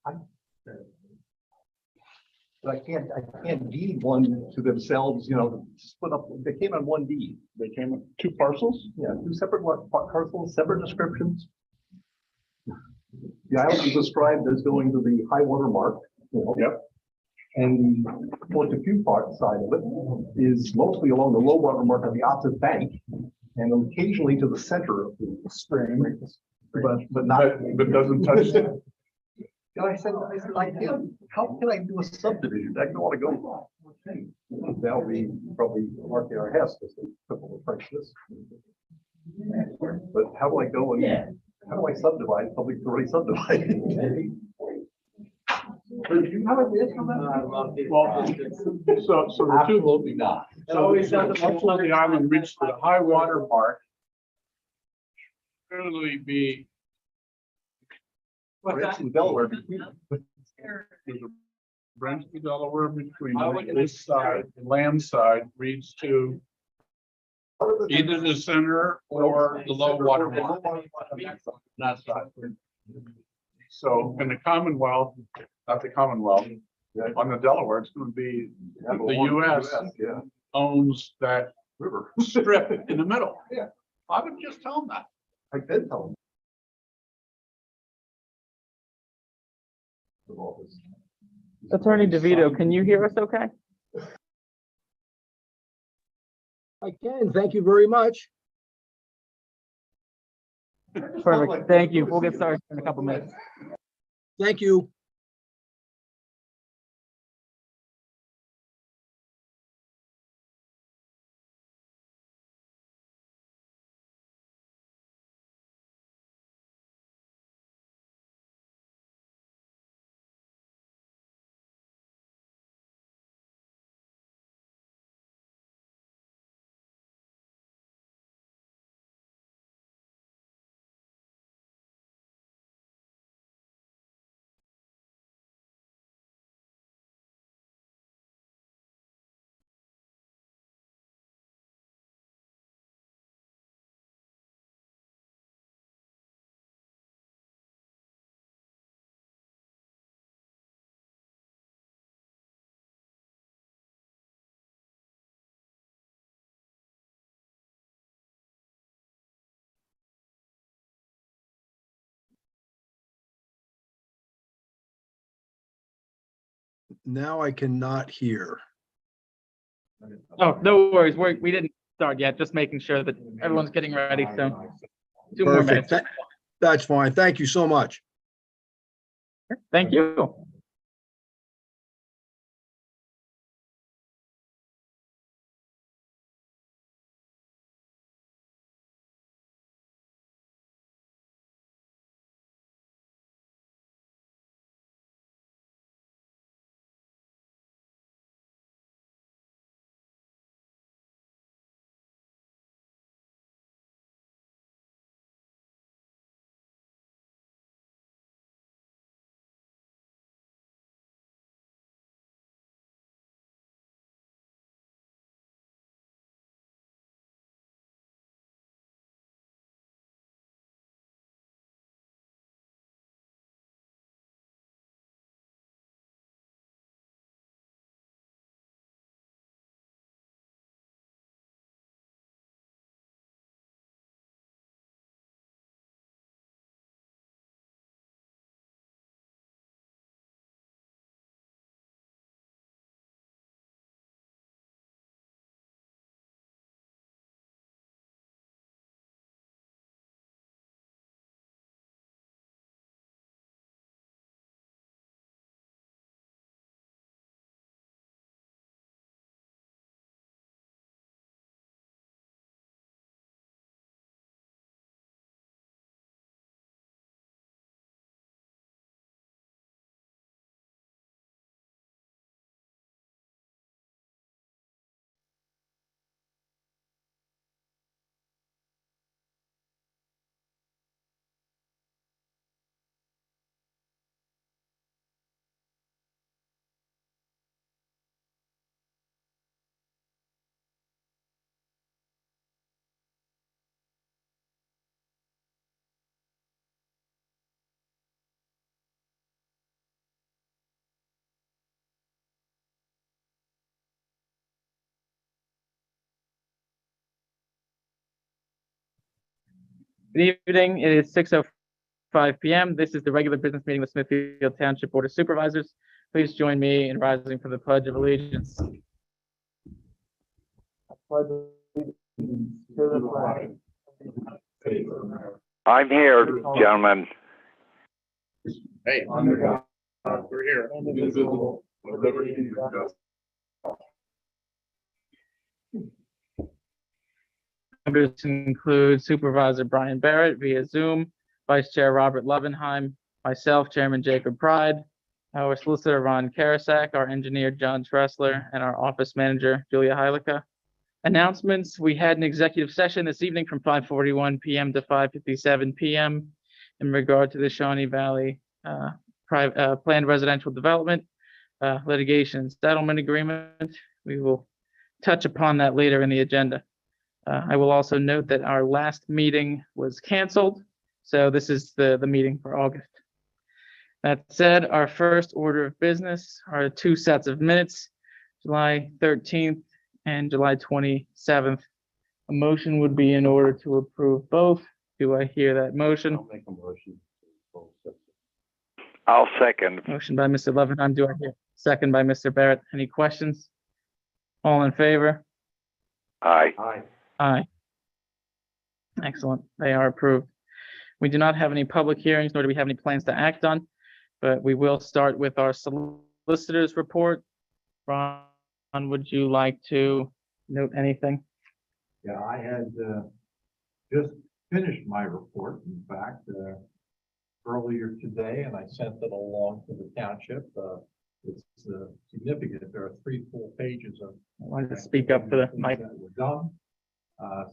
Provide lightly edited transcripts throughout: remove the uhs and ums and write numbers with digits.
I, but I can't deed one to themselves, you know, split up, they came on one deed. They came with 2 parcels. Yeah, two separate parcels, separate descriptions. The island is described as going to the high water mark, you know. Yep. And the Port part side of it is mostly along the low water mark of the opposite bank, and occasionally to the center of the stream, but not. But doesn't touch. And I said, how can I do a subdivision? I don't want to go. That'll be probably marking our hest as a typical Frenchness. But how do I go and how do I subdivide something that's already subdivided? Do you have an answer on that? Well, so the two. Absolutely not. So the island reached the high water mark. Clearly be. It's in Delaware. There's a branch of Delaware between this side, the land side reads to either the center or the low water mark. That side. So in the Commonwealth, not the Commonwealth, on the Delaware, it's going to be the US owns that River strip in the middle. Yeah. I would just tell them that. I did tell him. Attorney DeVito, can you hear us okay? I can, thank you very much. Perfect, thank you. We'll get started in a couple minutes. Thank you. Now I cannot hear. Oh, no worries. We didn't start yet. Just making sure that everyone's getting ready. So 2 more Perfect. minutes. That's fine. Thank you so much. Thank you. Good evening. It is 6:05 p.m. This is the regular business meeting of Smithfield Township Board of Supervisors. Please join me in rising for the Pledge of Allegiance. I'm here, gentlemen. Hey, we're here. Members include Supervisor Brian Barrett via Zoom, Vice Chair Robert Levenheim, myself, Chairman Jacob Pride, our Solicitor Ron Karasak, our Engineer John Tressler, and our Office Manager Julia Heilica. Announcements: we had an executive session this evening from 5:41 p.m. to 5:57 p.m. in regard to the Shawnee Valley planned residential development litigation and settlement agreement. We will touch upon that later in the agenda. I will also note that our last meeting was canceled, so this is the meeting for August. That said, our first order of business are 2 sets of minutes, July 13th and July 27th. A motion would be in order to approve both. Do I hear that motion? I'll make a motion. I'll second. Motion by Mr. Levenheim. Do I hear? Second by Mr. Barrett. Any questions? All in favor? Aye. Aye. Aye. Excellent. They are approved. We do not have any public hearings, nor do we have any plans to act on, but we will start with our solicitor's report. Ron, would you like to note anything? Yeah, I had just finished my report, in fact, earlier today, and I sent it along to the township. It's significant. There are 3 full pages of. I wanted to speak up for the mic. That were done.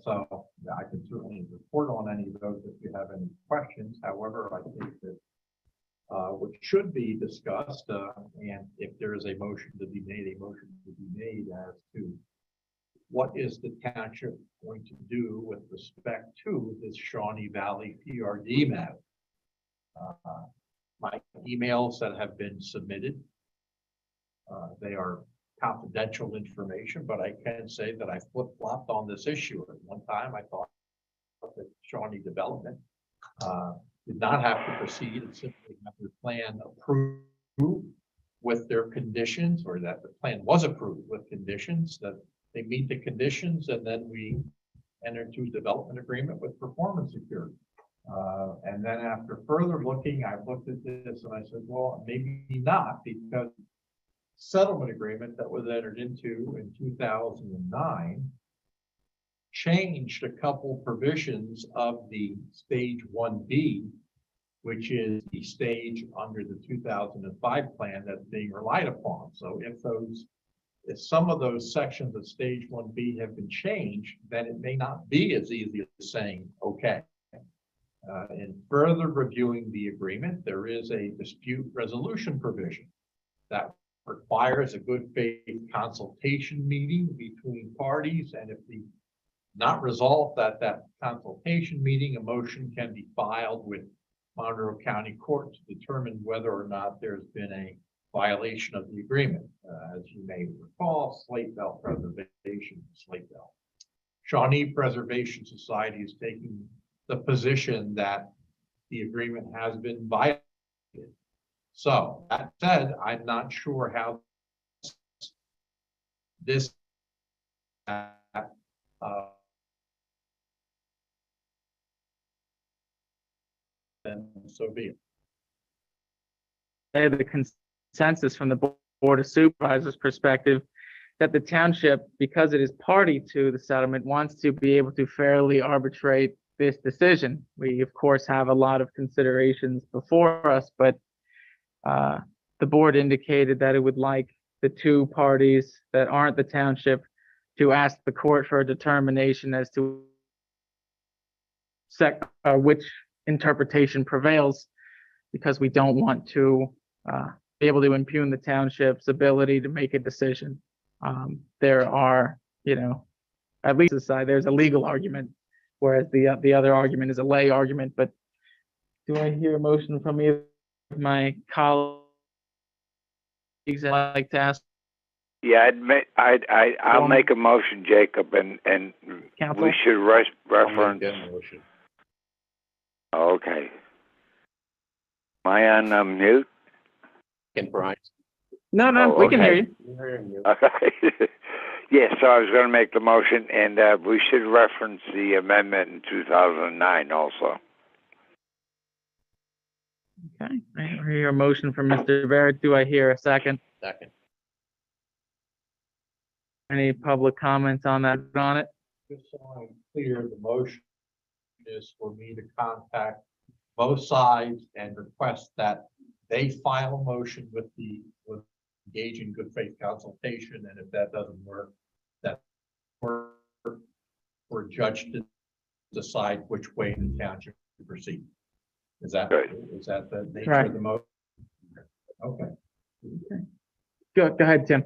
So yeah, I can certainly report on any of those if you have any questions. However, I think that what should be discussed, and if there is a motion to be made, a motion to be made as to what is the township going to do with respect to this Shawnee Valley PRD matter. My emails that have been submitted, they are confidential information, but I can say that I flip-flopped on this issue. At one time, I thought that Shawnee Development did not have to proceed and simply have their plan approved with their conditions, or that the plan was approved with conditions, that they meet the conditions, and then we enter into a development agreement with performance security. And then after further looking, I looked at this and I said, well, maybe not, because settlement agreement that was entered into in 2009 changed a couple provisions of the stage 1B, which is the stage under the 2005 plan that's being relied upon. So if some of those sections of stage 1B have been changed, then it may not be as easy as saying, okay. In further reviewing the agreement, there is a dispute resolution provision that requires a good faith consultation meeting between parties, and if the not resolved at that consultation meeting, a motion can be filed with Monroe County Court to determine whether or not there's been a violation of the agreement. As you may recall, Slate Belt Preservation, Slate Belt. Shawnee Preservation Society is taking the position that the agreement has been violated. So that said, I'm not sure how this and so be it. The consensus from the Board of Supervisors perspective that the township, because it is party to the settlement, wants to be able to fairly arbitrate this decision. We, of course, have a lot of considerations before us, but the board indicated that it would like the 2 parties that aren't the township to ask the court for a determination as to which interpretation prevails, because we don't want to be able to impugn the township's ability to make a decision. There are, at least this side, there's a legal argument, whereas the other argument is a lay argument. But do I hear a motion from either of my colleagues that I'd like to ask? Yeah, I'll make a motion, Jacob, and Counsel? we should reference Okay. Am I on mute? And Brian. No, no, Oh, we can hear okay. you. Okay. Yes, so I was going to make the motion, and we should reference the amendment in 2009 also. Okay, I hear a motion from Mr. Barrett. Do I hear a second? Second. Any public comments on that, on it? Just so I'm clear, the motion is for me to contact both sides and request that they file a motion with engage in good faith consultation, and if that doesn't work, that for a judge to decide which way the township should proceed. Is that Good. the nature Right. of the motion? Okay. Go ahead, Tim.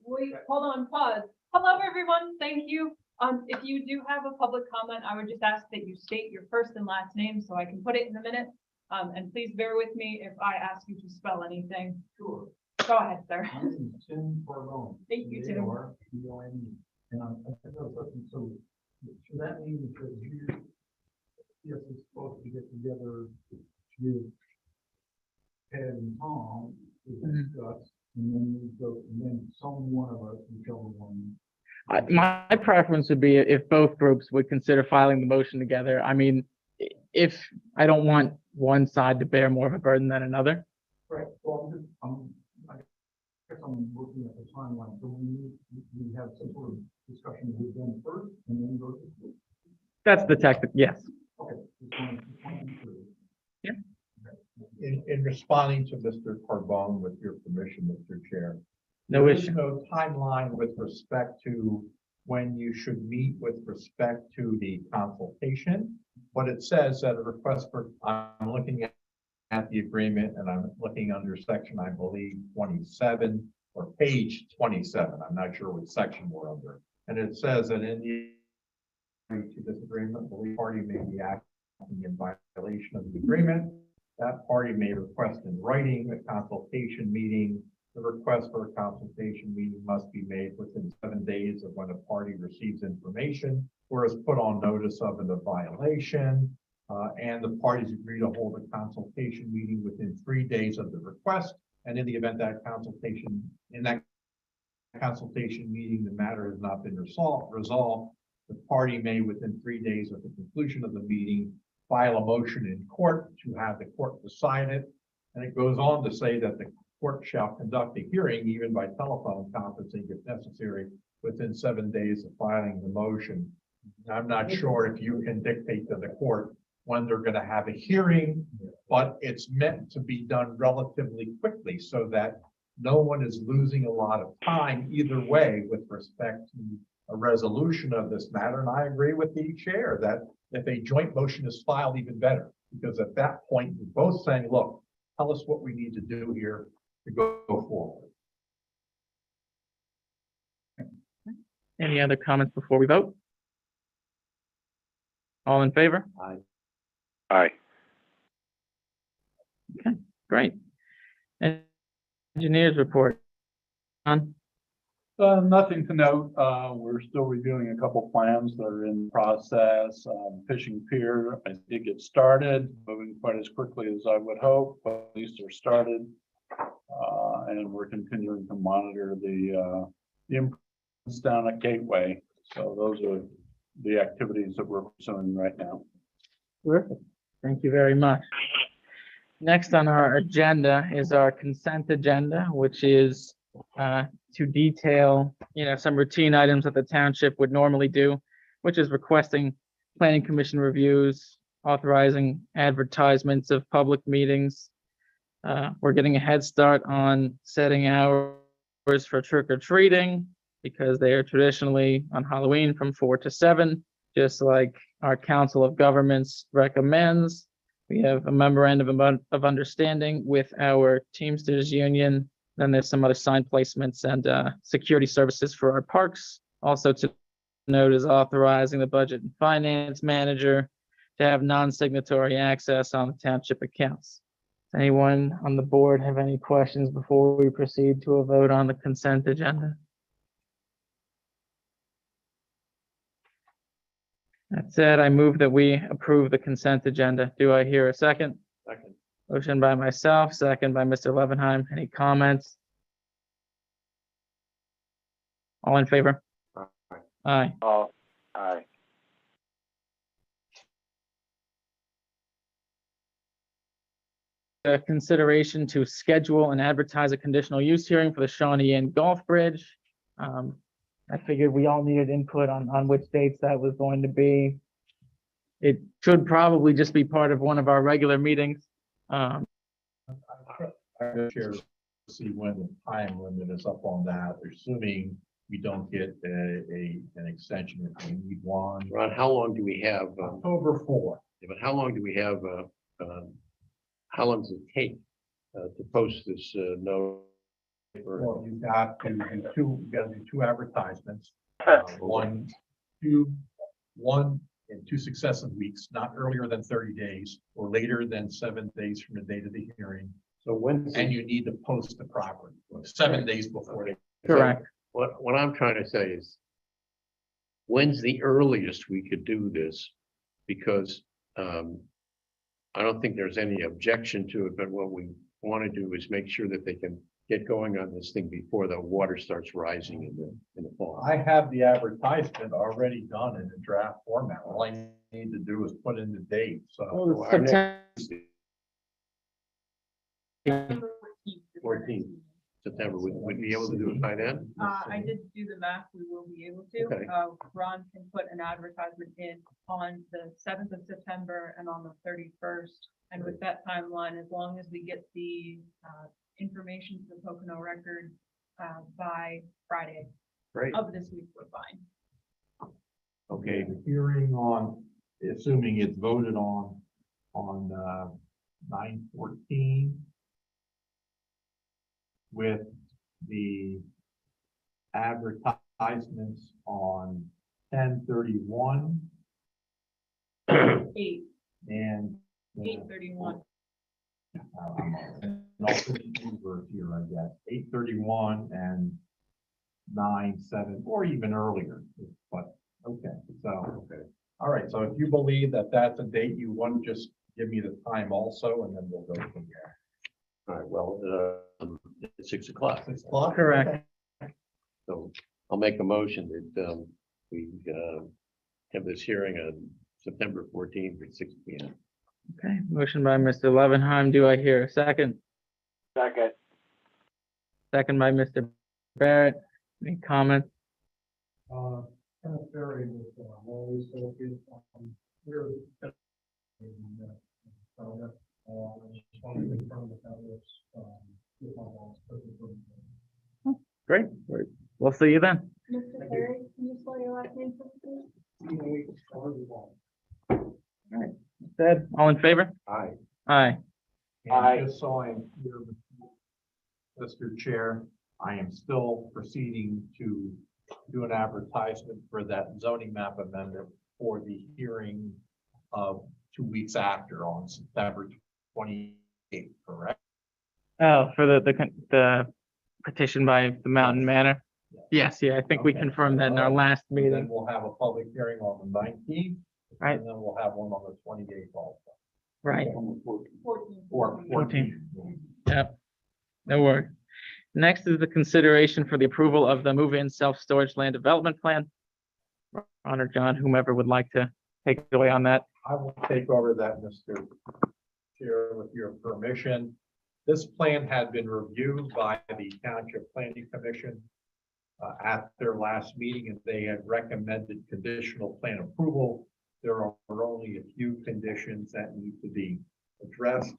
Wait, hold on, pause. Hello, everyone. Thank you. If you do have a public comment, I would just ask that you state your first and last name so I can put it in the minute. And please bear with me if I ask you to spell anything. Sure. Go ahead, sir. Tim Carbone. Thank you, Tim. C-A-R-B-O-N-E. And I have a question, so that means that yes, it's supposed to get together with Ted and Tom to discuss, and then some one of us, whichever one. My preference would be if both groups would consider filing the motion together. I mean, if I don't want one side to bear more of a burden than another. Right, well, I guess I'm looking at the timeline, so we have some sort of discussion with them first, and then go to. That's the tactic, yes. Okay. Just wanna be clear. Yeah. In responding to Mr. Carbone, with your permission, Mr. Chair. No There is issue. no timeline with respect to when you should meet with respect to the consultation. What it says that a request for, I'm looking at the agreement and I'm looking under section, I believe, 27 or page 27. I'm not sure what section we're under. And it says that in the to this agreement, the party may be acting in violation of the agreement. That party may request in writing a consultation meeting. The request for a consultation meeting must be made within 7 days of when a party receives information or is put on notice of a violation. And the parties agree to hold a consultation meeting within 3 days of the request. And in the event that in that consultation meeting, the matter has not been resolved, the party may, within 3 days of the conclusion of the meeting, file a motion in court to have the court decide it. And it goes on to say that the court shall conduct a hearing, even by telephone conferencing if necessary, within 7 days of filing the motion. I'm not sure if you can dictate to the court when they're going to have a hearing, but it's meant to be done relatively quickly so that no one is losing a lot of time either way with respect to a resolution of this matter. And I agree with the chair that if a joint motion is filed, even better, because at that point, you're both saying, look, tell us what we need to do here to go forward. Any other comments before we vote? All in favor? Aye. Great. Engineers report. On. Nothing to note. We're still reviewing a couple plans that are in process. Fishing pier, I did get started, moving quite as quickly as I would hope, but at least they're started. And we're continuing to monitor the improvements down at Gateway. So those are the activities that we're pursuing right now. Terrific. Thank you very much. Next on our agenda is our consent agenda, which is to detail, some routine items that the township would normally do, which is requesting planning commission reviews, authorizing advertisements of public meetings. We're getting a head start on setting hours for trick or treating because they are traditionally on Halloween from 4 to 7, just like our Council of Governments recommends. We have a memorandum of understanding with our Teamsters Union. Then there's some other sign placements and security services for our parks. Also to note is authorizing the budget and finance manager to have non-signatory access on the township accounts. Does anyone on the board have any questions before we proceed to a vote on the consent agenda? That said, I move that we approve the consent agenda. Do I hear a second? Second. Motion by myself, second by Mr. Levenheim. Any comments? All in favor? Aye. Oh, aye. Consideration to schedule and advertise a conditional use hearing for the Shawnee Inn Golf Bridge. I figured we all needed input on which dates that was going to be. It should probably just be part of one of our regular meetings. I share, see when the time limit is up on that, assuming we don't get an extension if we need one. Ron, how long do we have, October 4th. but how long do we have, how long does it take to post this note? Well, you've got to do two advertisements. One in 2 successive weeks, not earlier than 30 days or later than 7 days from the date of the hearing. So when, And you need to post the property 7 days before they. Correct. what I'm trying to say is, when's the earliest we could do this? Because I don't think there's any objection to it, but what we want to do is make sure that they can get going on this thing before the water starts rising in the fall. I have the advertisement already done in a draft format. All I need to do is put in the date, so. Well, our next- September- 14th September, would we be able to do it by then? I did do the math, we will be able to. Okay. Ron can put an advertisement in on the 7th of September and on the 31st. And with that timeline, as long as we get the information to the Pocono Record by Friday Great. of this week, we're fine. Okay, the hearing on, assuming it's voted on 9/14. With the advertisements on 10/31 Eight, and. 8/31. And also the Uber here, I guess, 8/31 and 9/7, or even earlier, but, okay, so. Okay. All right, so if you believe that that's a date you want, just give me the time also, and then we'll go from there. All right, well, it's 6 o'clock. 6 o'clock? Correct. So I'll make a motion that we have this hearing on September 14th at 6 p.m. Okay, motion by Mr. Levenheim. Do I hear a second? Second. Second by Mr. Barrett. Any comments? Kind of very with, Lori, so if, we're. Just want to confirm that that was, with my boss, Great. We'll see you then. Mr. Perry, can you spell your last name for me, please? Said, all in favor? Aye. Aye. Aye. And just so I'm clear, Mr. Chair, I am still proceeding to do an advertisement for that zoning map amendment for the hearing of 2 weeks after on September 28th, correct? Oh, for the petition by the Mountain Manor? Yes, yeah, I think we Okay. confirmed that in our last And then meeting. we'll have a public hearing on the 19th. Right. And then we'll have one on the 28th also. Right, 14. Or 14th. yep. No worries. Next is the consideration for the approval of the move-in self-storage land development plan. Ron or John, whomever would like to take it away on that. I will take over that, Mr. Chair, with your permission. This plan had been reviewed by the Township Planning Commission at their last meeting, and they had recommended conditional plan approval. There are only a few conditions that need to be addressed.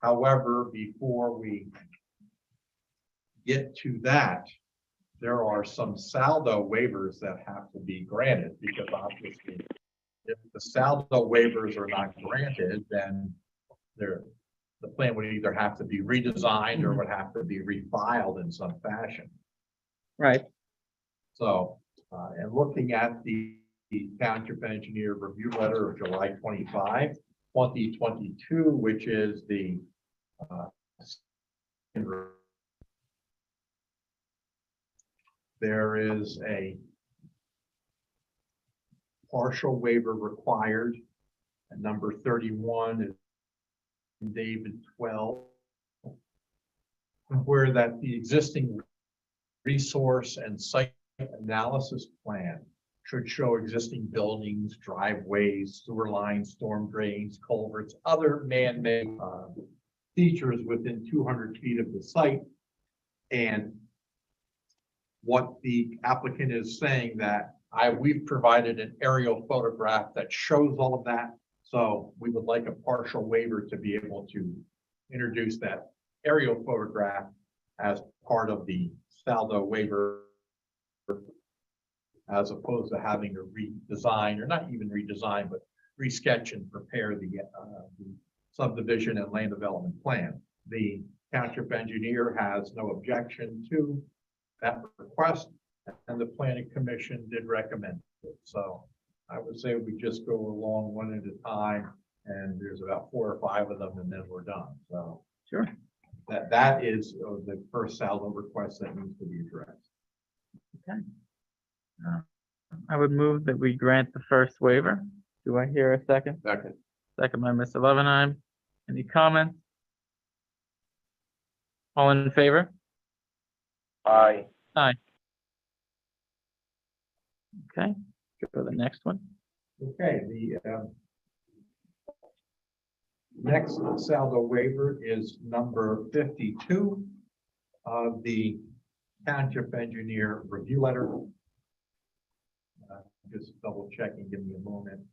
However, before we get to that, there are some saldo waivers that have to be granted, because obviously if the saldo waivers are not granted, then the plan would either have to be redesigned or would have to be refiled in some fashion. Right, So, and looking at the township engineer review letter of July 25, 2022, which is the there is a partial waiver required. And number 31 is David 12. Where that the existing resource and site analysis plan should show existing buildings, driveways, sewer lines, storm drains, culverts, other man-made features within 200 feet of the site. And what the applicant is saying that we've provided an aerial photograph that shows all of that. So we would like a partial waiver to be able to introduce that aerial photograph as part of the saldo waiver, as opposed to having to redesign, or not even redesign, but resketch and prepare the subdivision and land development plan. The township engineer has no objection to that request, and the planning commission did recommend it. So I would say we just go along one at a time, and there's about 4 or 5 of them, and then we're done. So Sure. that is the first saldo request that needs to be addressed. I would move that we grant the first waiver. Do I hear a second? Second. Second by Mr. Levenheim. Any comments? All in favor? Aye. Okay, go to the next one. Okay, the next saldo waiver is number 52 of the township engineer review letter. Just double checking, give me a moment.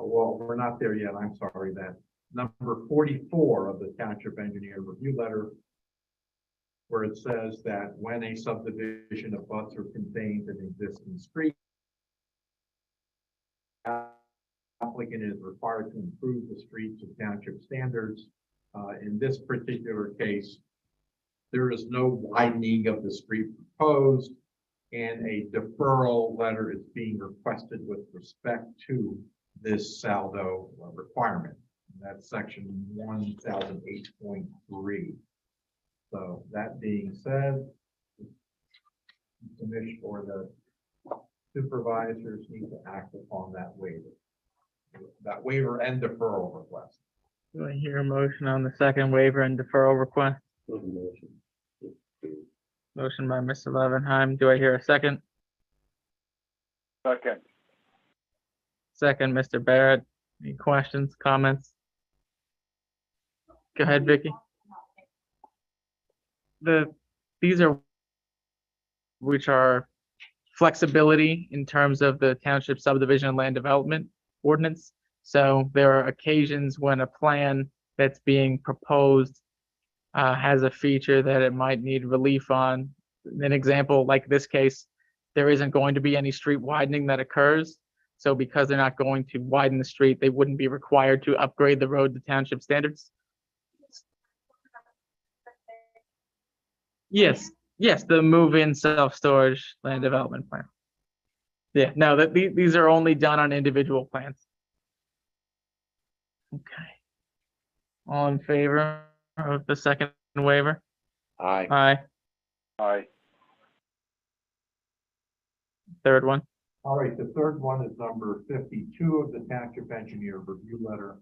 Well, we're not there yet. I'm sorry. That number 44 of the township engineer review letter, where it says that when a subdivision abuts or contains an existing street, applicant is required to improve the street to township standards. In this particular case, there is no widening of the street proposed, and a deferral letter is being requested with respect to this saldo requirement. That's section 1008.3. So that being said, the commission or the supervisors need to act upon that waiver and deferral request. Do I hear a motion on the second waiver and deferral request? Motion by Mr. Levenheim. Do I hear a second? Second. Second, Mr. Barrett. Any questions, comments? Go ahead, Vicky. These are which are flexibility in terms of the township subdivision and land development ordinance. So there are occasions when a plan that's being proposed has a feature that it might need relief on. An example, like this case, there isn't going to be any street widening that occurs. So because they're not going to widen the street, they wouldn't be required to upgrade the road to township standards. Yes, the move-in self-storage land development plan. Yeah, no, these are only done on individual plans. Okay. All in favor of the second waiver? Aye. Aye. Aye. Third one? All right, the third one is number 52 of the township engineer review letter.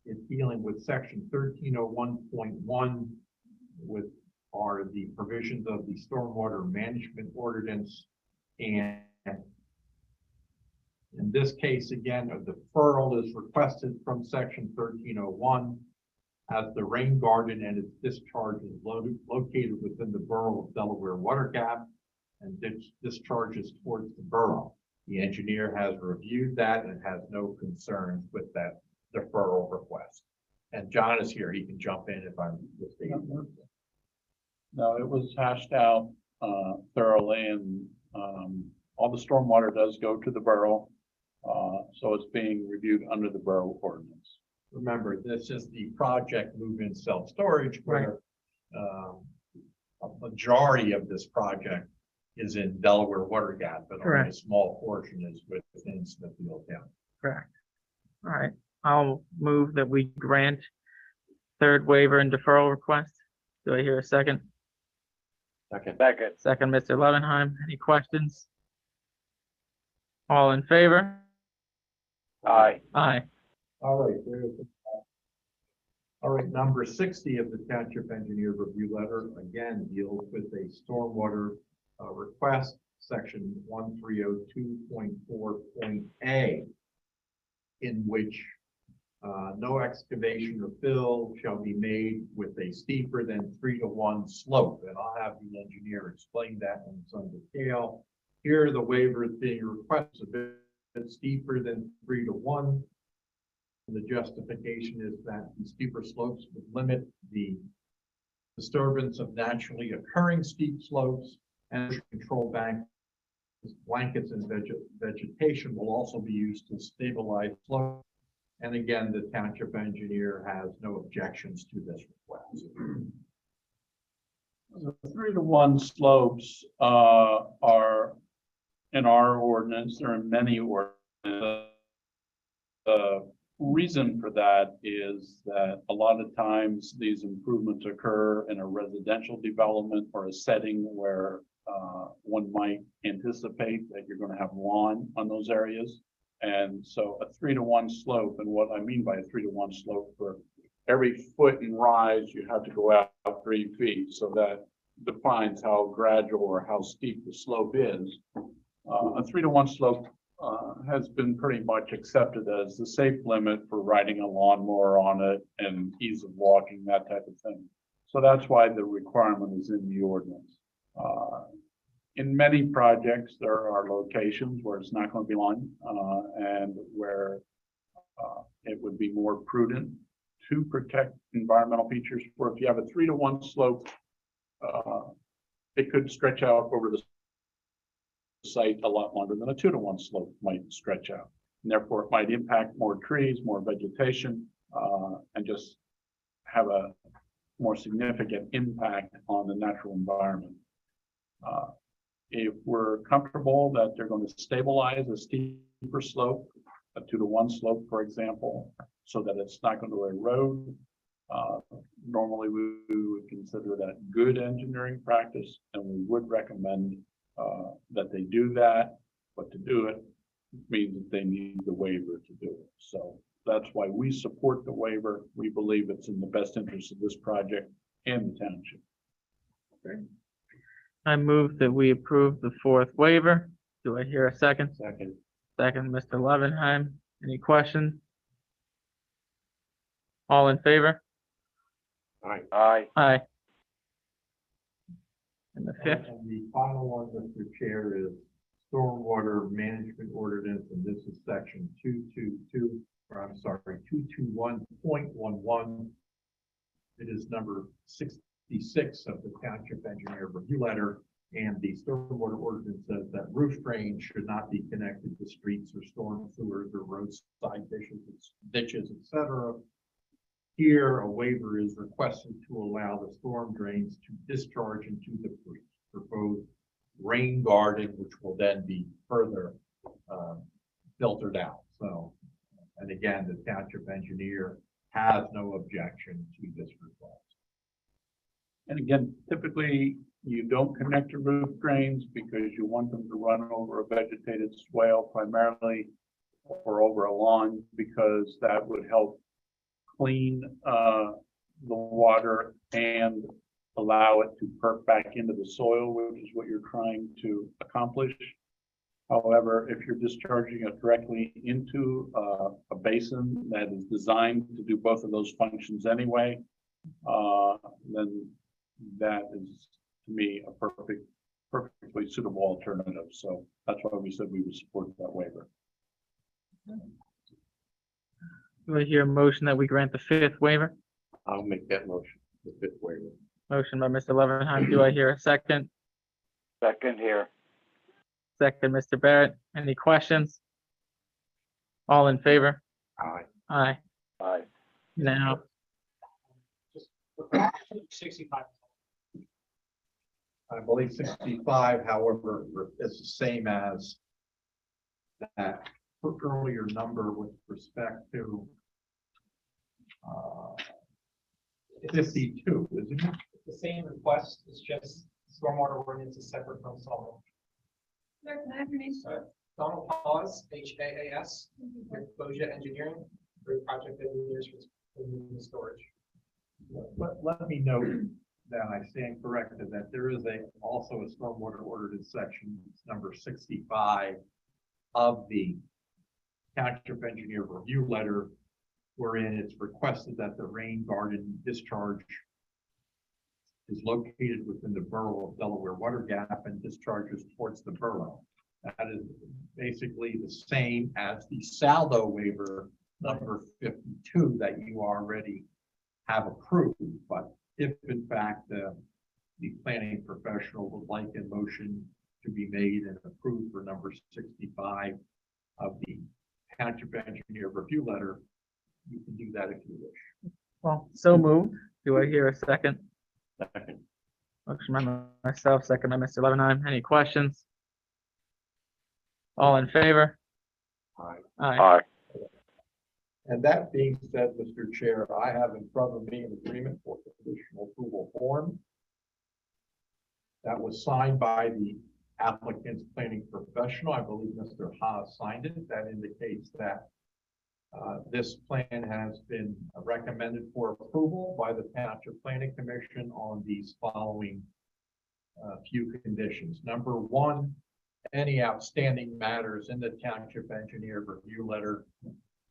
It's dealing with section 1301.1, with are the provisions of the stormwater management ordinance. And in this case, again, a deferral is requested from section 1301 as the rain garden and its discharge is located within the borough of Delaware Water Gap and discharges towards the borough. The engineer has reviewed that and has no concerns with that deferral request. And John is here. He can jump in if I'm mistaken. No, it was hashed out thoroughly, and all the stormwater does go to the borough. So it's being reviewed under the borough ordinance. Remember, this is the project move-in self-storage where a majority of this project is in Delaware Water Gap, but only a Correct. small portion is within Smithfield County. Correct. All right, I'll move that we grant third waiver and deferral request. Do I hear a second? Second. Second. Second, Mr. Levenheim. Any questions? All in favor? Aye. Aye. All right, all right, number 60 of the Township Engineer Review Letter, again, deals with a stormwater request, section 1302.4.a, in which no excavation or fill shall be made with a steeper than 3-to-1 slope. And I'll have the engineer explain that in some detail. Here, the waiver is being requested a bit steeper than 3-to-1. The justification is that the steeper slopes would limit the disturbance of naturally occurring steep slopes, and control blankets and vegetation will also be used to stabilize slope. And again, the township engineer has no objections to this request. The 3-to-1 slopes are in our ordinance. There are many ordinances. The reason for that is that a lot of times these improvements occur in a residential development or a setting where one might anticipate that you're going to have lawn on those areas. And so a 3-to-1 slope, and what I mean by a 3-to-1 slope, for every foot in rise, you have to go out 3 feet. So that defines how gradual or how steep the slope is. A 3-to-1 slope has been pretty much accepted as the safe limit for riding a lawnmower on it and ease of walking, that type of thing. So that's why the requirement is in the ordinance. In many projects, there are locations where it's not going to be lawn and where it would be more prudent to protect environmental features. Where if you have a 3-to-1 slope, it could stretch out over the site a lot longer than a 2-to-1 slope might stretch out. And therefore, it might impact more trees, more vegetation, and just have a more significant impact on the natural environment. If we're comfortable that they're going to stabilize a steeper slope, a 2-to-1 slope, for example, so that it's not going to erode, normally we would consider that good engineering practice, and we would recommend that they do that. But to do it means that they need the waiver to do it. So that's why we support the waiver. We believe it's in the best interest of this project and the township. Okay. I move that we approve the 4th waiver. Do I hear a second? Second. Second, Mr. Levenheim. Any questions? All in favor? Aye. Aye. Aye. And the 5th, And the final one, Mr. Chair, is stormwater management ordinance, and this is section 221.11. It is number 66 of the Township Engineer Review Letter, and the stormwater ordinance says that roof drains should not be connected to streets or storm sewers or roadside ditches, etc. Here, a waiver is requested to allow the storm drains to discharge into the proposed rain garden, which will then be further filtered out. So, and again, the township engineer has no objection to this request. And again, typically you don't connect to roof drains because you want them to run over a vegetated swale primarily, or over a lawn, because that would help clean the water and allow it to perk back into the soil, which is what you're trying to accomplish. However, if you're discharging it directly into a basin that is designed to do both of those functions anyway, then that is, to me, a perfectly suitable alternative. So that's why we said we would support that waiver. do I hear a motion that we grant the 5th waiver? I'll make that motion, the 5th waiver. Motion by Mr. Levenheim. Do I hear a second? Second here. Second, Mr. Barrett. Any questions? All in favor? Aye. Aye. Aye. Now, 65. I believe 65, however, is the same as that earlier number with respect to 52, isn't it? the same request, it's just stormwater ordinance is separate from salt. Sir, can I have your name? Donald Paulus, HAAS, with Boja Engineering, for project engineers for the storage. Let me note that I stand corrected, that there is also a stormwater ordinance section, number 65 of the Township Engineer Review Letter, wherein it's requested that the rain garden discharge is located within the borough of Delaware Water Gap and discharges towards the borough. That is basically the same as the Saldo waiver number 52 that you already have approved. But if in fact the planning professional would like a motion to be made and approved for number 65 of the Township Engineer Review Letter, you can do that if you wish. Well, so moved. Do I hear a second? Second. Motion by myself, second by Mr. Levenheim. Any questions? All in favor? Aye. Aye. Aye. And that being said, Mr. Chair, I have in front of me an agreement for conditional approval form that was signed by the applicant's planning professional. I believe Mr. Haas signed it. That indicates that this plan has been recommended for approval by the Township Planning Commission on these following few conditions. Number one, any outstanding matters in the Township Engineer Review Letter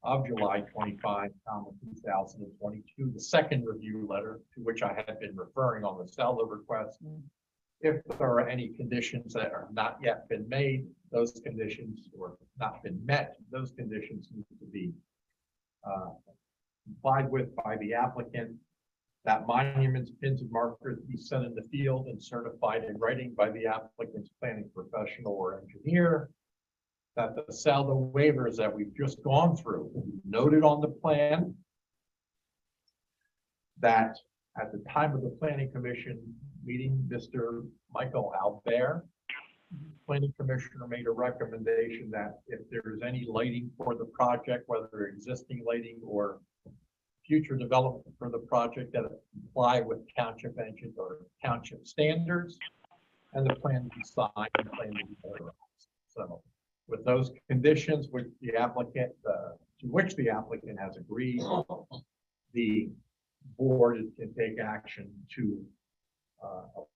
of July 25, 2022, the second review letter to which I had been referring on the Saldo request. If there are any conditions that are not yet been made, those conditions or not been met, those conditions need to be complied with by the applicant. That monuments, pins, and markers be set in the field and certified in writing by the applicant's planning professional or engineer. That the Saldo waivers that we've just gone through, noted on the plan, that at the time of the planning commission meeting, Mr. Michael Albert, planning commissioner, made a recommendation that if there's any lighting for the project, whether existing lighting or future development for the project, that it comply with township engine or township standards, and the plan be signed and plan to be notarized. So with those conditions, which the applicant, to which the applicant has agreed, the board can take action to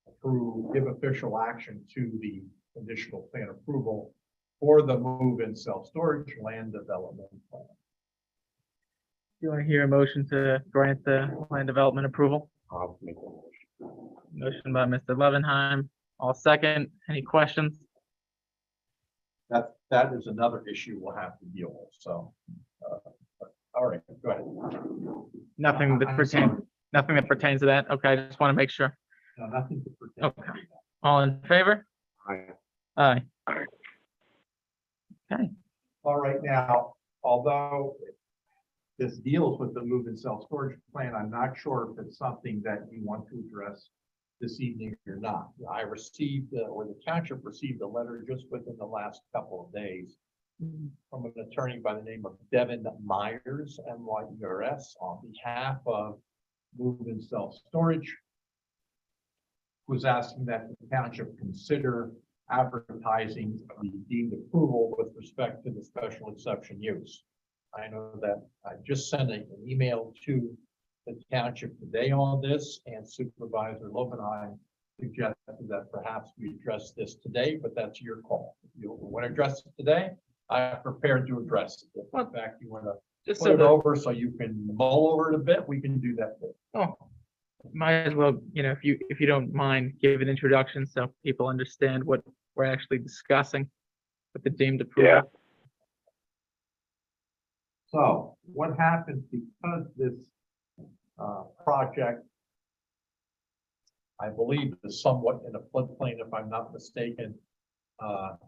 approve, give official action to the conditional plan approval for the move-in self-storage land development plan. Do I hear a motion to grant the land development approval? I'll make a motion. Motion by Mr. Levenheim. All second. Any questions? That is another issue we'll have to deal with, so. All right, go ahead. Nothing that I'm pertains, sorry. nothing that pertains to that? Okay, I just want to make sure. No, nothing to pertain to Okay. that. All in favor? Aye. Aye. Aye. Okay, All right, now, although this deals with the move-in self-storage plan, I'm not sure if it's something that you want to address this evening or not. I received, or the township received a letter just within the last couple of days from an attorney by the name of Devin Myers, MYERS, on behalf of move-in self-storage, who's asking that the township consider advertising the deemed approval with respect to the special exception use. I know that I just sent an email to the township today on this, and Supervisor Lovenheim suggested that perhaps we address this today, but that's your call. If you want to address it today, I'm prepared to address it. If in fact you want to just put so it that, over so you can mull over it a bit, we can do that too. oh, might as well, if you don't mind, give an introduction so people understand what we're actually discussing with the deemed approval. Yeah. So what happens because this project, I believe, is somewhat in a floodplain, if I'm not mistaken. Not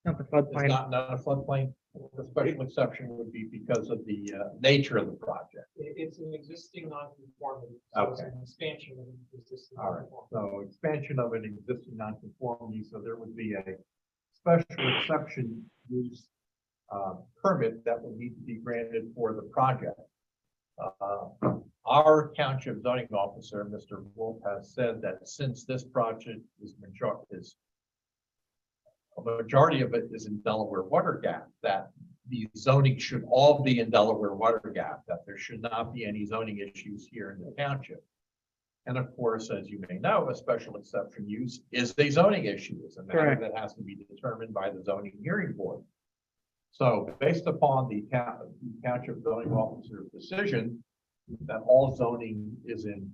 the It's floodplain. not a floodplain. The special exception would be because of the nature of the project. It's an existing non-conformity, so it's Okay. an expansion of an existing All right, non-conformity. so expansion of an existing nonconformity, so there would be a special exception use permit that would need to be granted for the project. Our township zoning officer, Mr. Wolf, has said that since this project is a majority of it is in Delaware water gap, that the zoning should all be in Delaware water gap, that there should not be any zoning issues here in the township. And of course, as you may know, a special exception use is a zoning issue. It's a matter Correct. that has to be determined by the zoning hearing board. So based upon the township zoning officer's decision that all zoning is in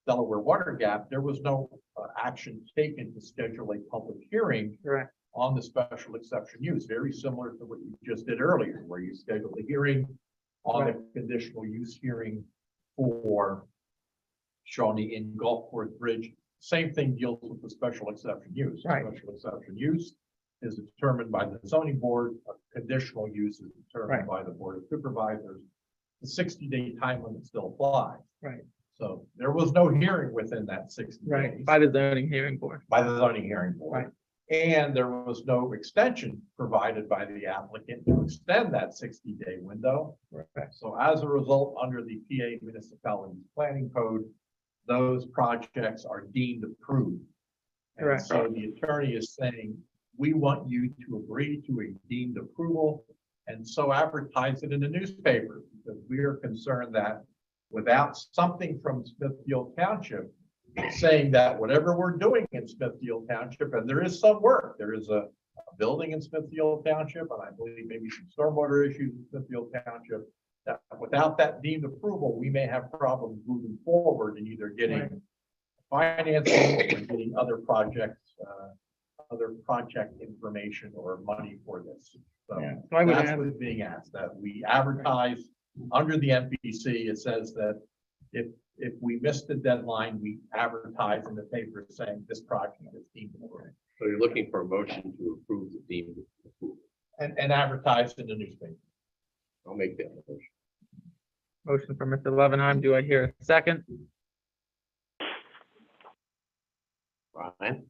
Delaware water gap, there was no action taken to schedule a public hearing Correct. on the special exception use, very similar to what you just did earlier, where you scheduled a hearing on the conditional use hearing for Shawnee Inn Golf Course Bridge. Same thing deals with the special exception use. Right. Special exception use is determined by the zoning board. A conditional use is determined by the board of supervisors. The 60-day time limit still applies. Right. So there was no hearing within that 60 Right, days by the zoning hearing board. by the zoning hearing board. Right. And there was no extension provided by the applicant to extend that 60-day window. Right. So as a result, under the PA Municipality Planning Code, those projects are deemed approved. And Correct. so the attorney is saying, we want you to agree to a deemed approval and so advertise it in the newspaper, because we are concerned that without something from Smithfield Township saying that whatever we're doing in Smithfield Township, and there is some work, there is a building in Smithfield Township, and I believe maybe some stormwater issues in Smithfield Township, that without that deemed approval, we may have problems moving forward in either getting financing or getting other projects, other project information or money for this. So Yeah. So I would that's add, what's being asked, that we advertise under the NPC. It says that if we miss the deadline, we advertise in the paper saying this project is deemed approved. So you're looking for a motion to approve the deemed approval. And advertise in the newspaper. I'll make that motion. motion from Mr. Levenheim. Do I hear a second? Brian?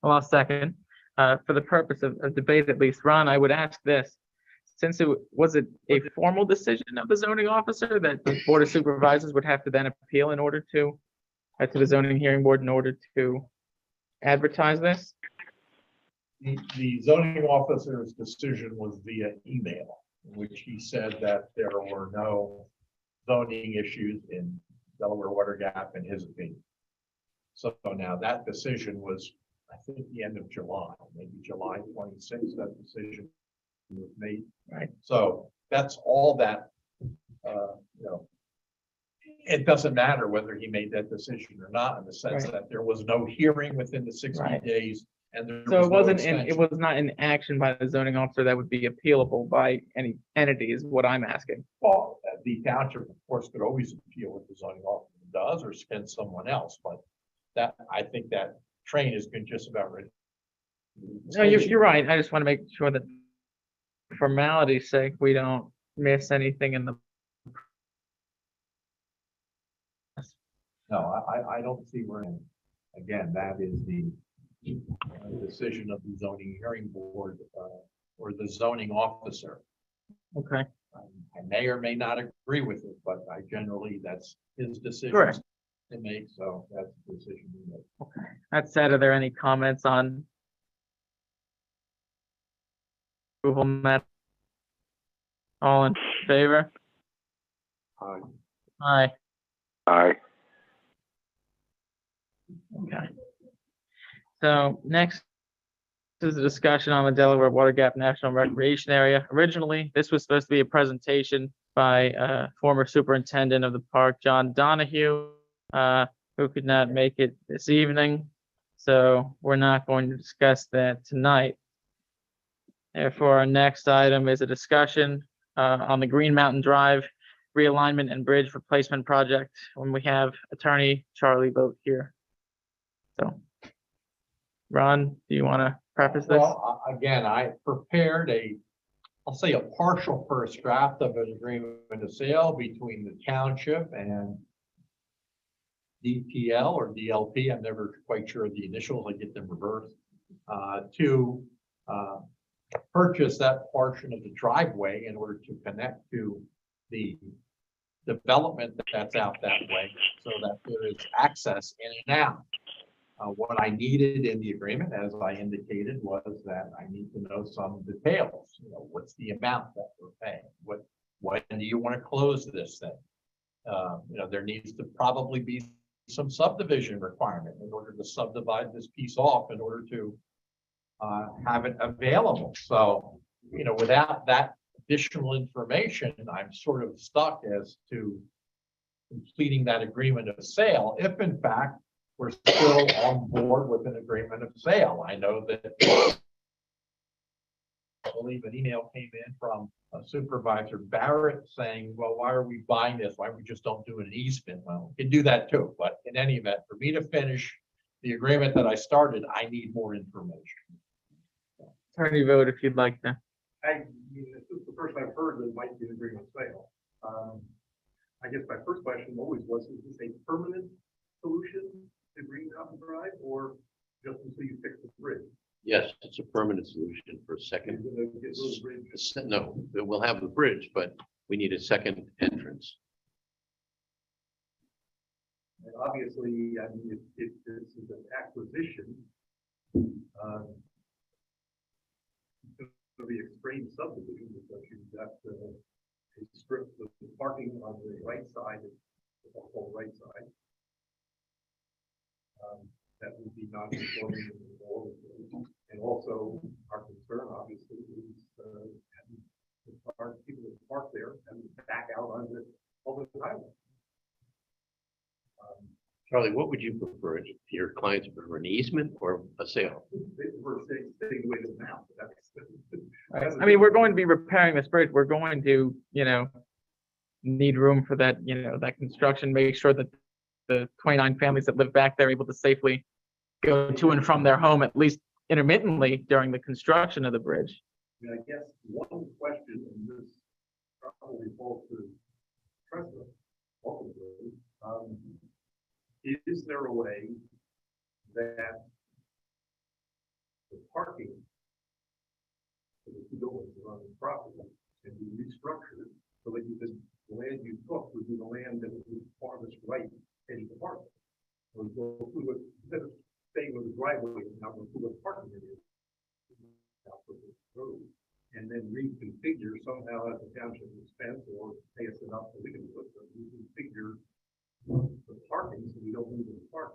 Well, I'll second. For the purpose of debate at least, Ron, I would ask this. Since was it a formal decision of the zoning officer that the Board of Supervisors would have to then appeal in order to the zoning hearing board in order to advertise this? The zoning officer's decision was via email, in which he said that there were no zoning issues in Delaware Water Gap in his opinion. So now that decision was, I think, the end of July, maybe July 26th, that decision was made. Right. So that's all that, it doesn't matter whether he made that decision or not, in the sense Right. that there was no hearing within the 60 Right. days. And there So was it no wasn't, extension. it was not an action by the zoning officer that would be appealable by any entity is what I'm asking. Well, the township, of course, could always appeal what the zoning officer does or send someone else, but that, I think that train has been just about ready. No, you're right. I just want to make sure that for formality's sake, we don't miss anything in the. No, I don't see where, again, that is the decision of the zoning hearing board, or the zoning officer. Okay, I may or may not agree with it, but I generally, that's his decision Correct. to make, so that's the decision we make. that said, are there any comments on approval, Matt? All in favor? Aye. Aye. Aye. Okay. So next is a discussion on the Delaware Water Gap National Recreation Area. Originally, this was supposed to be a presentation by former superintendent of the park, John Donahue, who could not make it this evening. So we're not going to discuss that tonight. Therefore, our next item is a discussion on the Green Mountain Drive realignment and bridge replacement project, when we have attorney Charlie Boat here. So, Ron, do you want to preface this? Well, again, I prepared I'll say a partial first draft of an agreement of sale between the township and DPL or DLP. I'm never quite sure of the initials. I get them reversed. To purchase that portion of the driveway in order to connect to the development that's out that way so that there is access in and out. What I needed in the agreement, as I indicated, was that I need to know some details. You know, what's the amount that we're paying? When do you want to close this thing? You know, there needs to probably be some subdivision requirement in order to subdivide this piece off in order to have it available. So, you know, without that additional information, I'm sort of stuck as to completing that agreement of sale, if in fact we're still on board with an agreement of sale. I know that I believe an email came in from Supervisor Barrett saying, well, why are we buying this? Why we just don't do an easement? Well, we can do that too, but in any event, for me to finish the agreement that I started, I need more information. Attorney Vogt, if you'd like to. I mean, this is the first I've heard that might be an agreement sale. I guess my first question always was, is this a permanent solution to Green Mountain Drive, or just until you fix the bridge? Yes, it's a permanent solution for a second. You're gonna get rid of the bridge? No, we'll have the bridge, but we need a second entrance. And obviously, I mean, if this is an acquisition, it'll be extreme subdivision because you've got a strip of parking on the right side, the whole right side. That would be non-conforming in all of those. And also, our concern obviously is having the people that park there and back out on the public highway. Charlie, what would you prefer? Your clients prefer an easement or a sale? We're staying away from now. I mean, we're going to be repairing this bridge. We're going to, you know, need room for that, you know, that construction, make sure that the 29 families that live back there are able to safely go to and from their home, at least intermittently during the construction of the bridge. I mean, I guess one question, and this probably falls to President, ultimately, is there a way that the parking for the two buildings around the property can be restructured so that you could, the land you took would be the land that would be farthest right heading to park? Or go through it, instead of staying with the driveway, now go through the parking area. And then reconfigure somehow at the township expense or pay us enough so we can put the reconfigure the parking so we don't lose the park.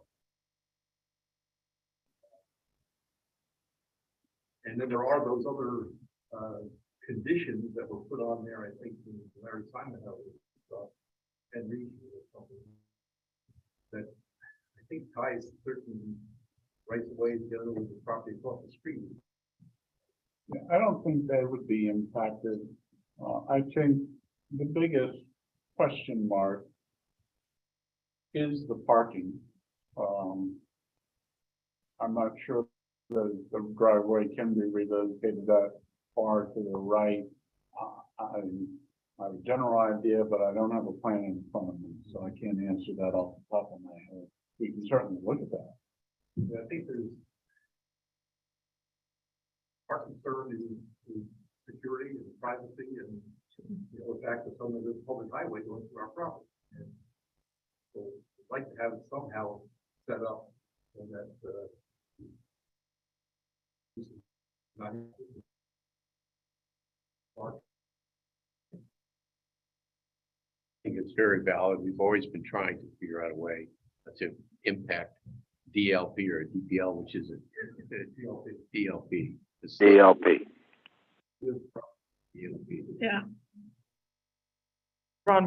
And then there are those other conditions that were put on there, I think, in Larry Simon stuff and region or something that I think ties certain rights of way together with the property across the street. I don't think they would be impacted. I think the biggest question mark is the parking. I'm not sure that the driveway can be relocated that far to the right. I have a general idea, but I don't have a plan in front of me, so I can't answer that off the top of my head. We can certainly look at that. Yeah, I think there's our concern is security and privacy and, you know, the fact that some of this public highway going through our property. And so I'd like to have it somehow set up so that this is not park. I think it's very valid. We've always been trying to figure out a way to impact DLP or DPL, which is a DLP. It's DLP. DLP. Yeah. Ron,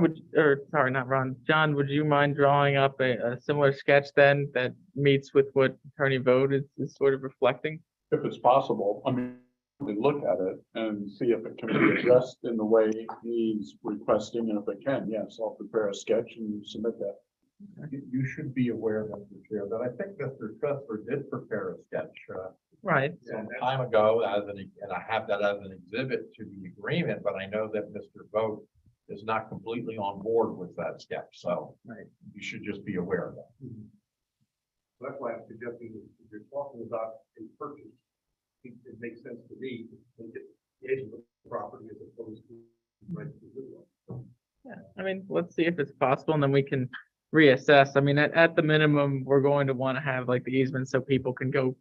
sorry, not Ron, John, would you mind drawing up a similar sketch then that meets with what Attorney Vogt is sort of reflecting? If it's possible, I mean, we look at it and see if it can be addressed in the way he's requesting, and if it can, yes, I'll prepare a sketch and submit that. You should be aware, Mr. Chair, that I think Mr. Tressler did prepare a sketch Right. some time ago and I have that as an exhibit to the agreement, but I know that Mr. Vogt is not completely on board with that sketch, so Right. you should just be aware of that. So that's why I'm suggesting that if you're talking about a purchase, it makes sense to me to make it the edge of the property as opposed to right to the good one. Yeah, I mean, let's see if it's possible and then we can reassess. I mean, at the minimum, we're going to want to have like the easement so people can go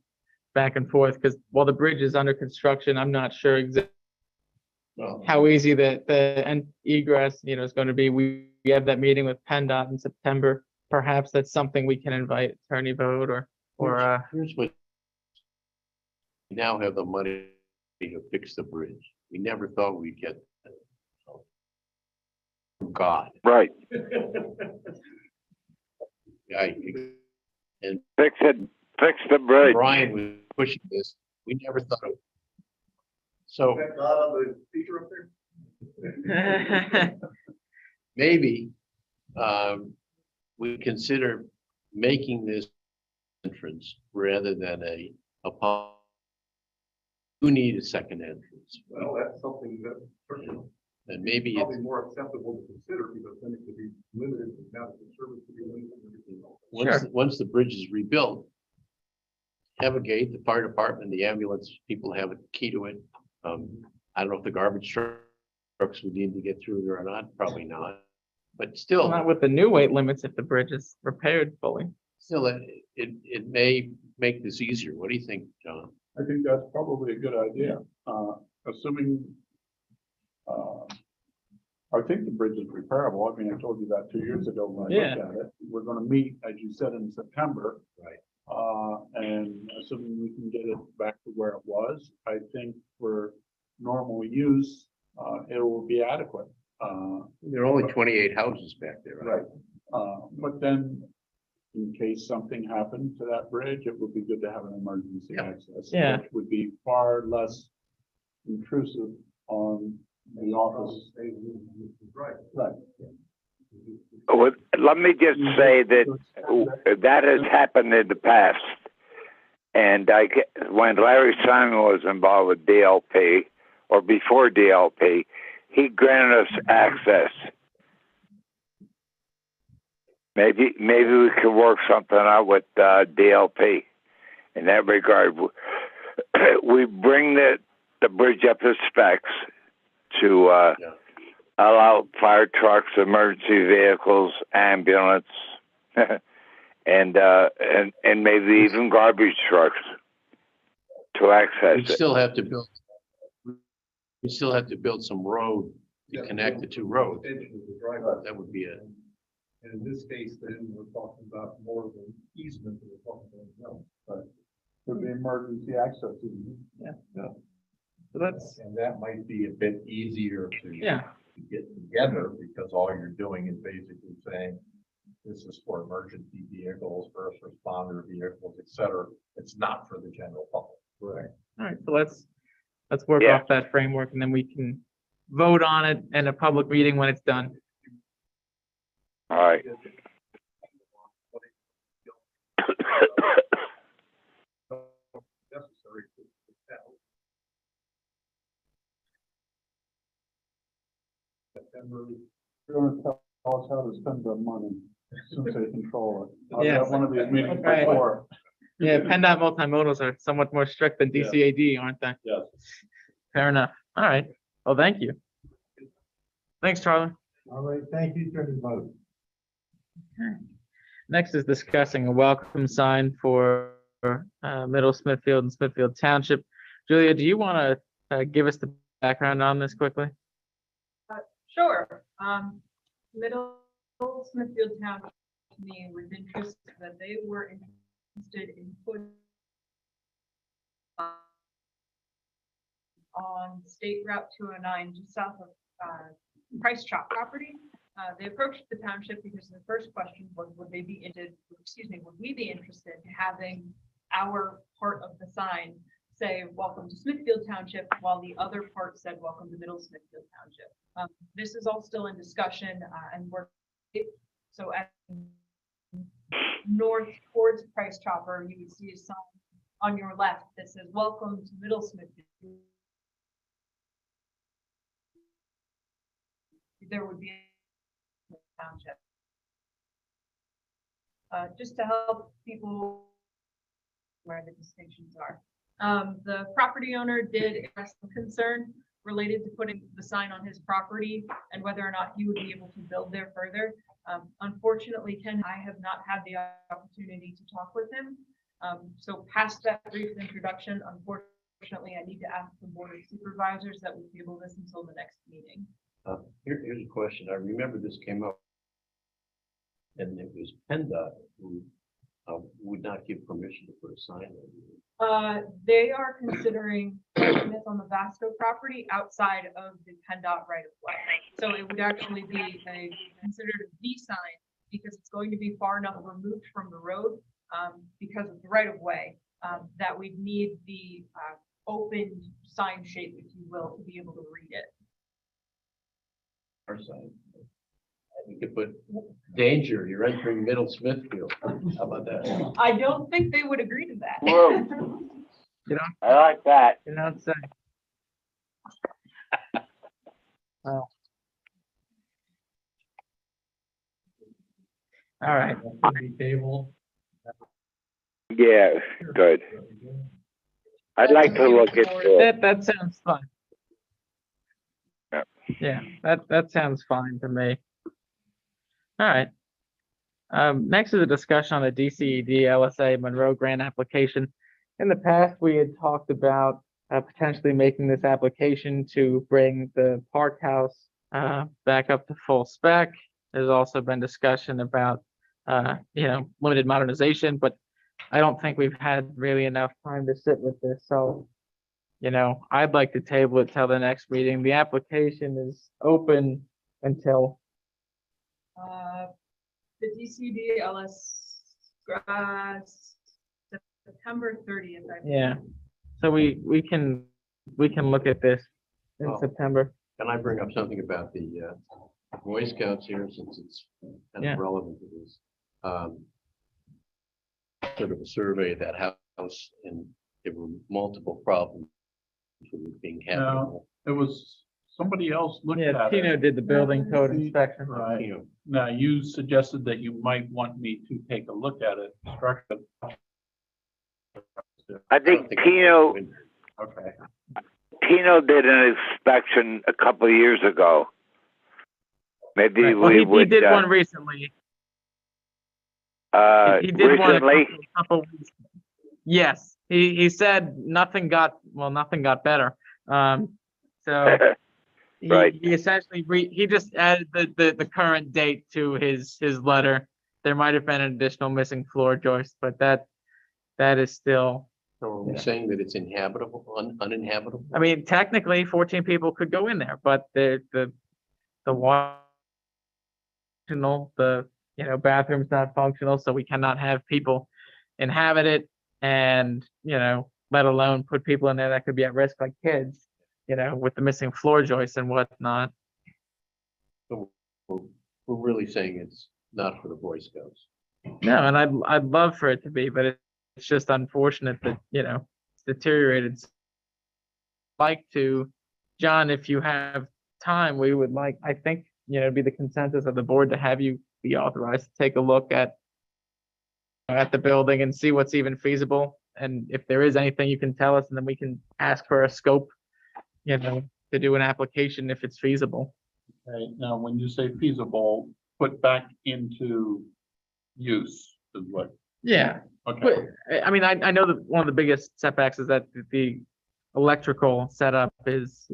back and forth, because while the bridge is under construction, I'm not sure exactly Well, how easy the egress, is going to be. We have that meeting with PennDOT in September. Perhaps that's something we can invite Attorney Vogt or here's what. We now have the money to fix the bridge. We never thought we'd get that. So, God. Right. I, Fix it, fix the bridge. Brian was pushing this. We never thought of. So maybe we consider making this entrance rather than a pub. You need a second entrance. Well, that's something that certainly And maybe it's, probably more acceptable to consider, because then it could be limited, now the service could be limited and everything else. once the bridge is rebuilt, have a gate, the fire department, the ambulance people have a key to it. I don't know if the garbage trucks would need to get through there or not, probably not. But still, not with the new weight limits if the bridge is repaired fully. it may make this easier. What do you think, John? I think that's probably a good idea, assuming, I think the bridge is repairable. I mean, I told you that 2 years ago when I looked at it. We're gonna meet, as you said, in September. Right. And assuming we can get it back to where it was, I think for normal use, it will be adequate. There are only 28 houses back there, right? But then, in case something happened to that bridge, it would be good to have an emergency Yeah. access. Yeah. Which would be far less intrusive on the office. Right. Right. Well, let me just say that that has happened in the past. And when Larry Simon was involved with DLP, or before DLP, he granted us access. Maybe we could work something out with DLP in that regard. We bring the bridge up to specs to allow fire trucks, emergency vehicles, ambulance, and maybe even garbage trucks to access We it. still have to build. We still have to build some road to connect the two roads. That would be it. And in this case, then, we're talking about more of an easement than we're talking about, But for the emergency access. So that's, And that might be a bit easier to yeah, get together, because all you're doing is basically saying, this is for emergency vehicles, first responder vehicles, et cetera. It's not for the general public. Right. all right, so let's work Yeah. off that framework and then we can vote on it in a public meeting when it's done. All right. necessary to tell. September, You're gonna tell us how to spend the money since they control it. I was Yes. at one of these meetings Right. before. Yeah, PennDOT multimodals are somewhat more strict than Yeah. DCAD, aren't they? Yes. Fair enough. All right. Well, thank you. Thanks, Charlie. all right, thank you, Attorney Vogt. Next is discussing a welcome sign for Middle Smithfield and Smithfield Township. Julia, do you want to give us the background on this quickly? Sure. Middle Smithfield Township to me with interest that they were interested in putting on State Route 209 just south of Price Chop property. They approached the township because the first question was, would we be interested in having our part of the sign say, welcome to Smithfield Township, while the other part said, welcome to Middle Smithfield Township. This is all still in discussion and work. So at north towards Price Chopper, you would see a sign on your left that says, welcome to Middle Smithfield. There would be a township. Just to help people where the distinctions are. The property owner did express some concern related to putting the sign on his property and whether or not he would be able to build there further. Unfortunately, Ken, I have not had the opportunity to talk with him. So past that brief introduction, unfortunately, I need to ask the board of supervisors that we table this until the next meeting. Here's a question. I remember this came up. And it was PennDOT who would not give permission to put a sign there. They are considering putting this on the Vasco property outside of the PennDOT right of way. So it would actually be considered a V sign because it's going to be far enough removed from the road because of the right of way that we'd need the open sign shape, if you will, to be able to read it. Our sign. You could put danger, you're entering Middle Smithfield. How about that? I don't think they would agree to that. Whoa, You I like that. don't say. Well. All right. Table. Yeah, good. I'd like to look into it. That sounds fine. Yeah. Yeah, that sounds fine to me. All right. Next is a discussion on the DCED LSA Monroe grant application. In the past, we had talked about potentially making this application to bring the park house back up to full spec. There's also been discussion about limited modernization, but I don't think we've had really enough time to sit with this. So, I'd like to table it till the next meeting. The application is open until The DCD LS September 30th. I believe. yeah. So we can look at this in Well, September. Can I bring up something about the Boy Scouts here, since it's kind Yeah. of relevant to this? Sort of a survey of that house, and there were multiple problems with it being habitable. It was, somebody else looked Yeah, at Tino it. did the building code inspection. Right. You know, Now, you suggested that you might want me to take a look at it. I think Tino Okay. did an inspection a couple of years ago. Maybe Right. Well, we he would, did one recently. He did recently. one a couple weeks. Yes, he said nothing got better. So Right. he essentially he just added the current date to his letter. There might have been an additional missing floor joist, but that is still. So are we saying that it's inhabitable, uninhabitable? I mean, technically, 14 people could go in there, but the water, bathroom's not functional, so we cannot have people inhabit it, and let alone put people in there that could be at risk, like kids, with the missing floor joists and whatnot. So we're really saying it's not for the Boy Scouts. No, and I'd love for it to be, but it's just unfortunate that it's deteriorated. Like to, John, if you have time, we would like, I think, be the consensus of the board to have you be authorized to take a look at the building and see what's even feasible. And if there is anything, you can tell us, and then we can ask for a scope, to do an application if it's feasible. Okay, now, when you say feasible, put back into use is what, Yeah. okay. But I mean, I know that one of the biggest setbacks is that the electrical setup is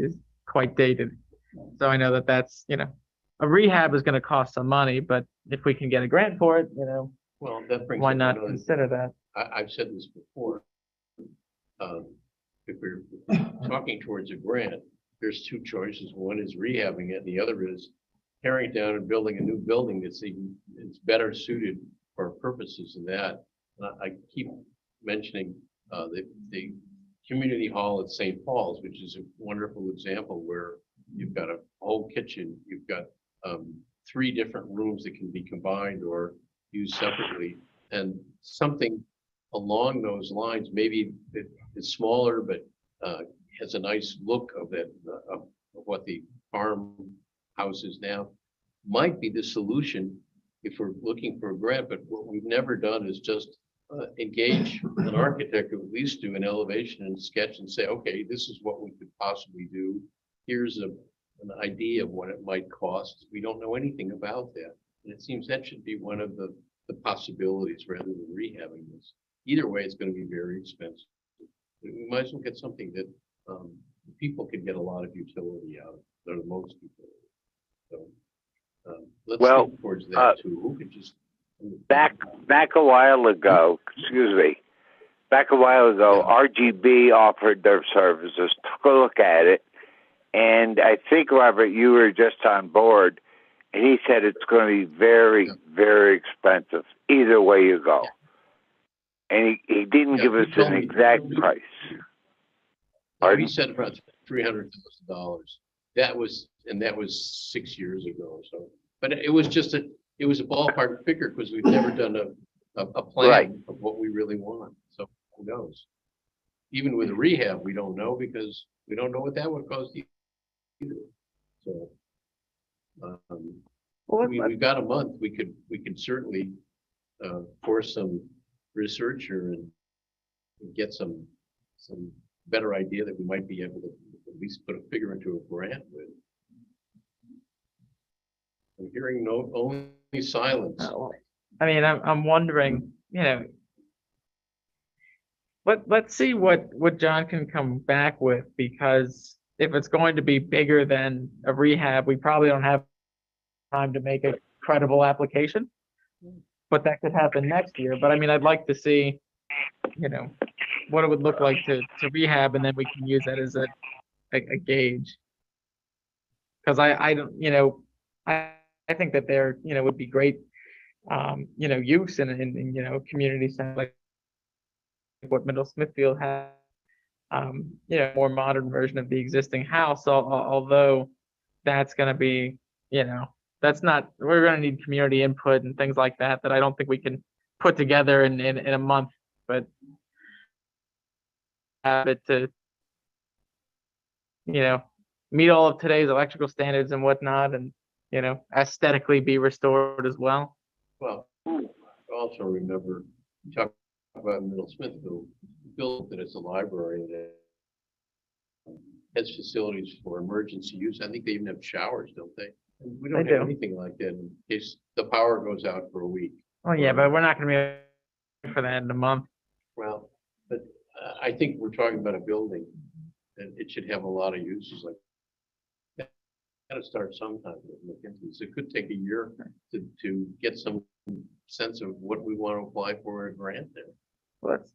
quite dated. So I know that that's, a rehab is going to cost some money, but if we can get a grant for it, Well, that brings. why up not another- consider that? I've said this before. If we're talking towards a grant, there's two choices. One is rehabbing it, and the other is tearing it down and building a new building it's better suited for purposes of that. And I keep mentioning the community hall at St. Paul's, which is a wonderful example where you've got a whole kitchen, you've got 3 different rooms that can be combined or used separately, and something along those lines, maybe it's smaller, but has a nice look of that, of what the farmhouse is now, might be the solution if we're looking for a grant. But what we've never done is just engage an architect, or at least do an elevation and sketch and say, okay, this is what we could possibly do. here's an idea of what it might cost. We don't know anything about that. And it seems that should be one of the possibilities rather than rehabbing this. Either way, it's going to be very expensive. We might as well get something that people can get a lot of utility out of, or most people. So let's Well, think towards that too. Who could just Back a while ago, excuse me, RGB offered their services, took a look at it, and I think, Robert, you were just on board, and he said it's going to be very, very expensive either way you go. And he didn't give us an exact price. He said about $300,000. That was 6 years ago or so. But it was a ballpark figure because we've never done a plan Right. of what we really want. So who knows? Even with a rehab, we don't know because we don't know what that would cost either. So we've got a month. We could certainly force some researcher and get some better idea that we might be able to at least put a figure into a grant with. I'm hearing only silence. I mean, I'm wondering, let's see what John can come back with, because if it's going to be bigger than a rehab, we probably don't have time to make a credible application. But that could happen next year. But I mean, I'd like to see, what it would look like to rehab, and then we can use that as a gauge. Because I don't, I think that there, would be great, use in community centers like what Middle Smithfield has, more modern version of the existing house. Although that's going to be, that's not, we're going to need community input and things like that I don't think we can put together in a month. But have it to, meet all of today's electrical standards and whatnot, and aesthetically be restored as well. Well, also remember, you talk about Middle Smithfield, built that it's a library that has facilities for emergency use. I think they even have showers, don't they? And we don't They have do. anything like that in case the power goes out for a week. Oh yeah, but we're not going to be for that in a month. Well, but I think we're talking about a building and it should have a lot of uses like that. Got to start sometime to look into this. It could take a year to get some sense of what we want to apply for a grant there. Let's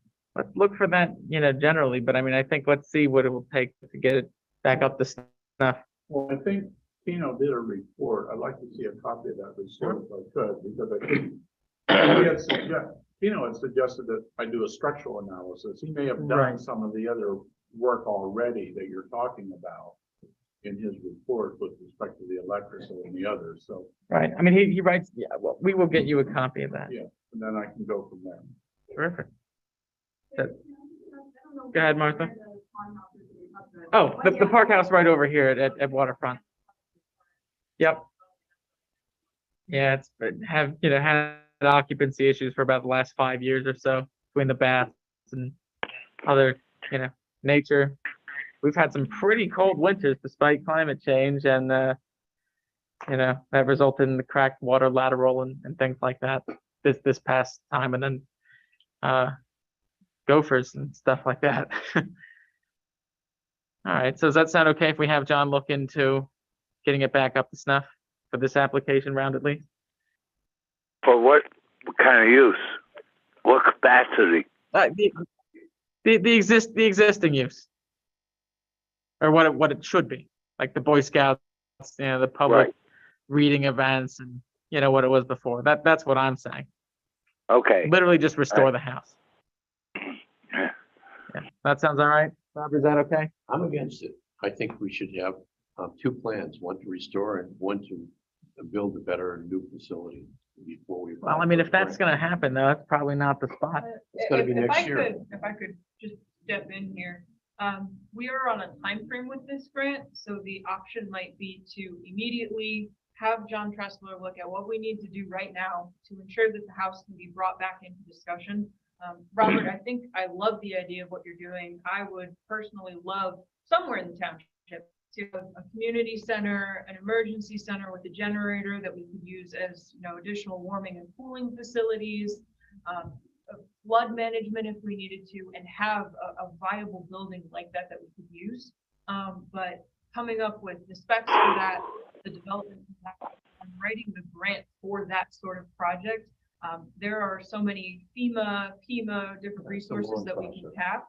look for that, generally. But I mean, I think let's see what it will take to get it back up to snuff. Well, I think Pino did a report. I'd like to see a copy of that report if I could, because I think Pino had suggested that I do a structural analysis. He may have done Right. some of the other work already that you're talking about in his report with respect to the electrical and the others. So, Right. I mean, he writes. Yeah. Well, we will get you a copy of that. yeah, and then I can go from there. Terrific. Go ahead, Martha. Oh, the park house right over here at Waterfront. Yep. Yeah, it's had occupancy issues for about the last 5 years or so between the baths and other, nature. We've had some pretty cold winters despite climate change, and that resulted in the cracked water lateral and things like that this past time, and then gophers and stuff like that. All right, so does that sound okay if we have John look into getting it back up to snuff for this application round at least? For what kind of use? What capacity? The existing use, or what it should be, like the Boy Scouts, the public Right. reading events, and what it was before. That's what I'm saying. Okay. Literally just restore the house. Yeah, that sounds all right. Robert, is that okay? I'm against it. I think we should have two plans, one to restore and one to build a better new facility before we. Well, I mean, if that's going to happen, though, that's probably not the spot. It's gonna be If next I year. if I could just step in here. We are on a time frame with this grant, so the option might be to immediately have John Tressler look at what we need to do right now to ensure that the house can be brought back into discussion. Robert, I think I love the idea of what you're doing. I would personally love somewhere in the township to a community center, an emergency center with a generator that we could use as, additional warming and cooling facilities, flood management if we needed to, and have a viable building like that we could use. But coming up with the specs for that, the development, and writing the grant for that sort of project, there are so many FEMA, different resources that we can tap.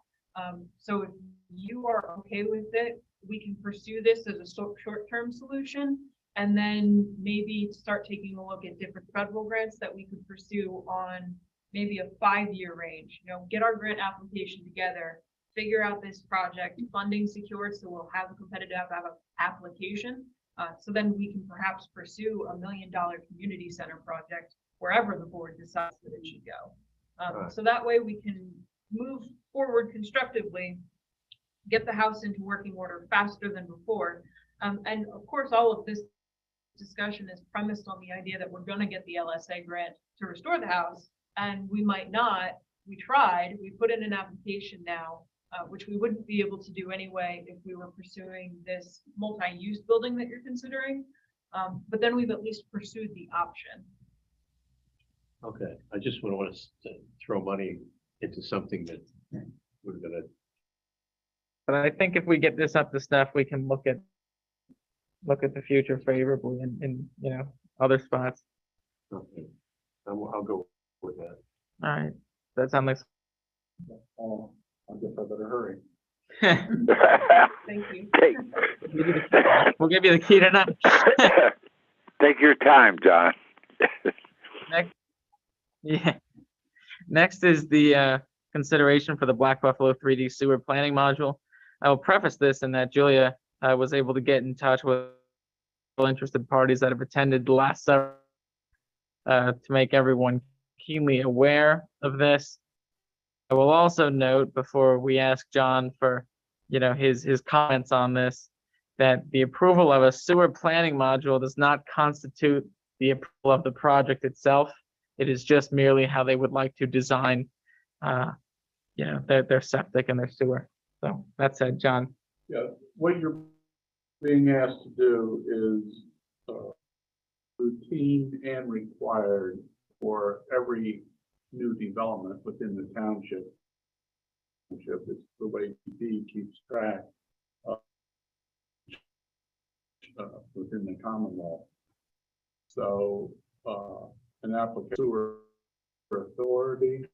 So if you are okay with it, we can pursue this as a short-term solution, and then maybe start taking a look at different federal grants that we could pursue on maybe a 5-year range. Get our grant application together, figure out this project, funding secured, so we'll have a competitive application. So then we can perhaps pursue $1 million community center project wherever the board decides that it should go. So that way we can move forward constructively, get the house into working order faster than before. And of course, all of this discussion is premised on the idea that we're going to get the LSA grant to restore the house, and we might not. We tried, we put in an application now, which we wouldn't be able to do anyway if we were pursuing this multi-use building that you're considering. But then we've at least pursued the option. Okay, I just want us to throw money into something that we're gonna. But I think if we get this up to snuff, we can look at the future favorably in other spots. Okay, I'll go with that. All right, that sounds like. I guess I better hurry. Thank you. We'll give you the key tonight. Take your time, John. Next is the consideration for the Black Buffalo 3D sewer planning module. I will preface this in that Julia was able to get in touch with interested parties that have attended the last several to make everyone keenly aware of this. I will also note before we ask John for his comments on this, that the approval of a sewer planning module does not constitute the approval of the project itself. It is just merely how they would like to design their septic and their sewer. So that said, John. Yeah, what you're being asked to do is routine and required for every new development within the township. It's the way he keeps track of within the Commonwealth. So an application sewer authority,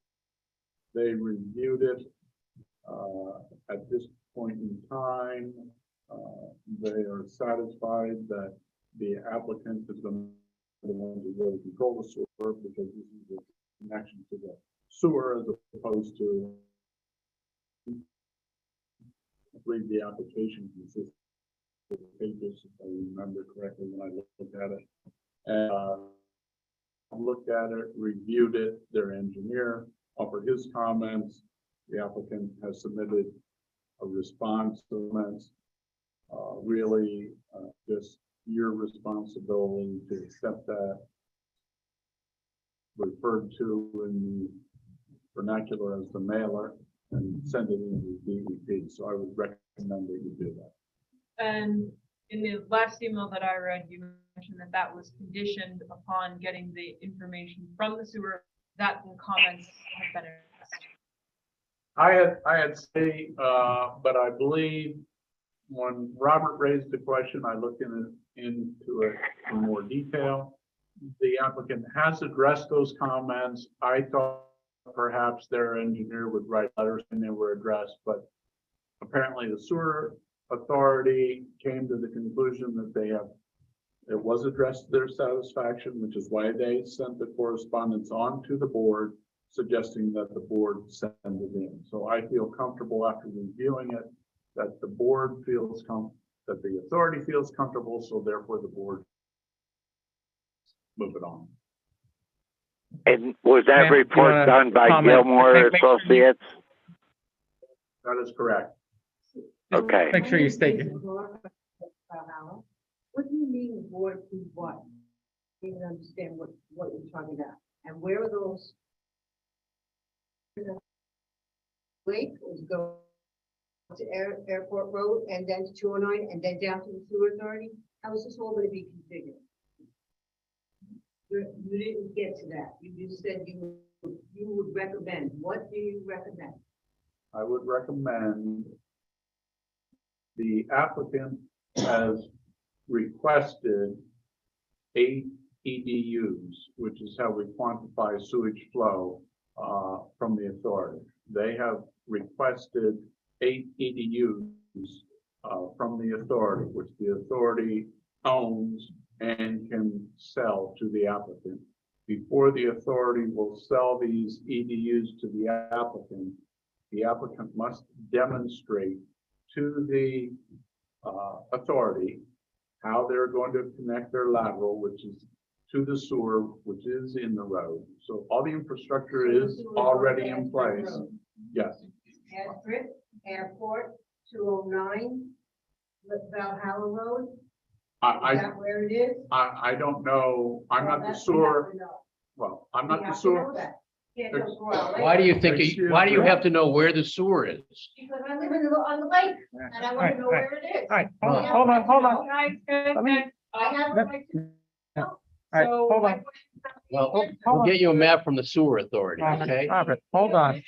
they reviewed it. At this point in time, they are satisfied that the applicant is going to be the one to really control the sewer, because this is a connection to the sewer as opposed to, I believe the application consists of pages, if I remember correctly when I looked at it. And looked at it, reviewed it, their engineer offered his comments. The applicant has submitted a response to comments. Really, just your responsibility to accept that, referred to in the vernacular as the mailer, and send it into the DEP. So I would recommend that you do that. And in the last email that I read, you mentioned that was conditioned upon getting the information from the sewer, that the comments have been addressed. I had say, but I believe when Robert raised the question, I looked into it in more detail. The applicant has addressed those comments. I thought perhaps their engineer would write letters and they were addressed, but apparently the sewer authority came to the conclusion that it was addressed to their satisfaction, which is why they sent the correspondence on to the board, suggesting that the board send it in. So I feel comfortable after reviewing it that the board feels that the authority feels comfortable, so therefore the board move it on. And was that Grant, report done by comment? Gilmore Make sure you- Associates? That is correct. Okay. Make sure you state it. What do you mean the board do what? I didn't understand what you're talking about. And where are those? Lake was go to Airport Road and then to 209 and then down to the sewer authority? How is this all gonna be configured? You didn't get to that. You just said you would recommend. What do you recommend? I would recommend the applicant has requested 8 EDUs, which is how we quantify sewage flow from the authority. They have requested 8 EDUs from the authority, which the authority owns and can sell to the applicant. Before the authority will sell these EDUs to the applicant must demonstrate to the authority how they're going to connect their lateral, which is to the sewer, which is in the road. So all the infrastructure is already in place. Yes, Asterisk, Airport, 209, Valhalla Road. Is I that where it is? don't know. I'm Well, not the that we have sewer. to know. Well, I'm We not the have to sewer. know that. Can't just go out Why do you think, Excuse why do you me. have to know where the sewer is? Because I live on the lake and I want to know where it is. All right, We have hold on, to hold know. on. Guys, guys, Let me- guys, I have a right to know. All right, so hold my on. question is that Well, the we'll get you a map from the sewer authority, okay? Robert, hold on,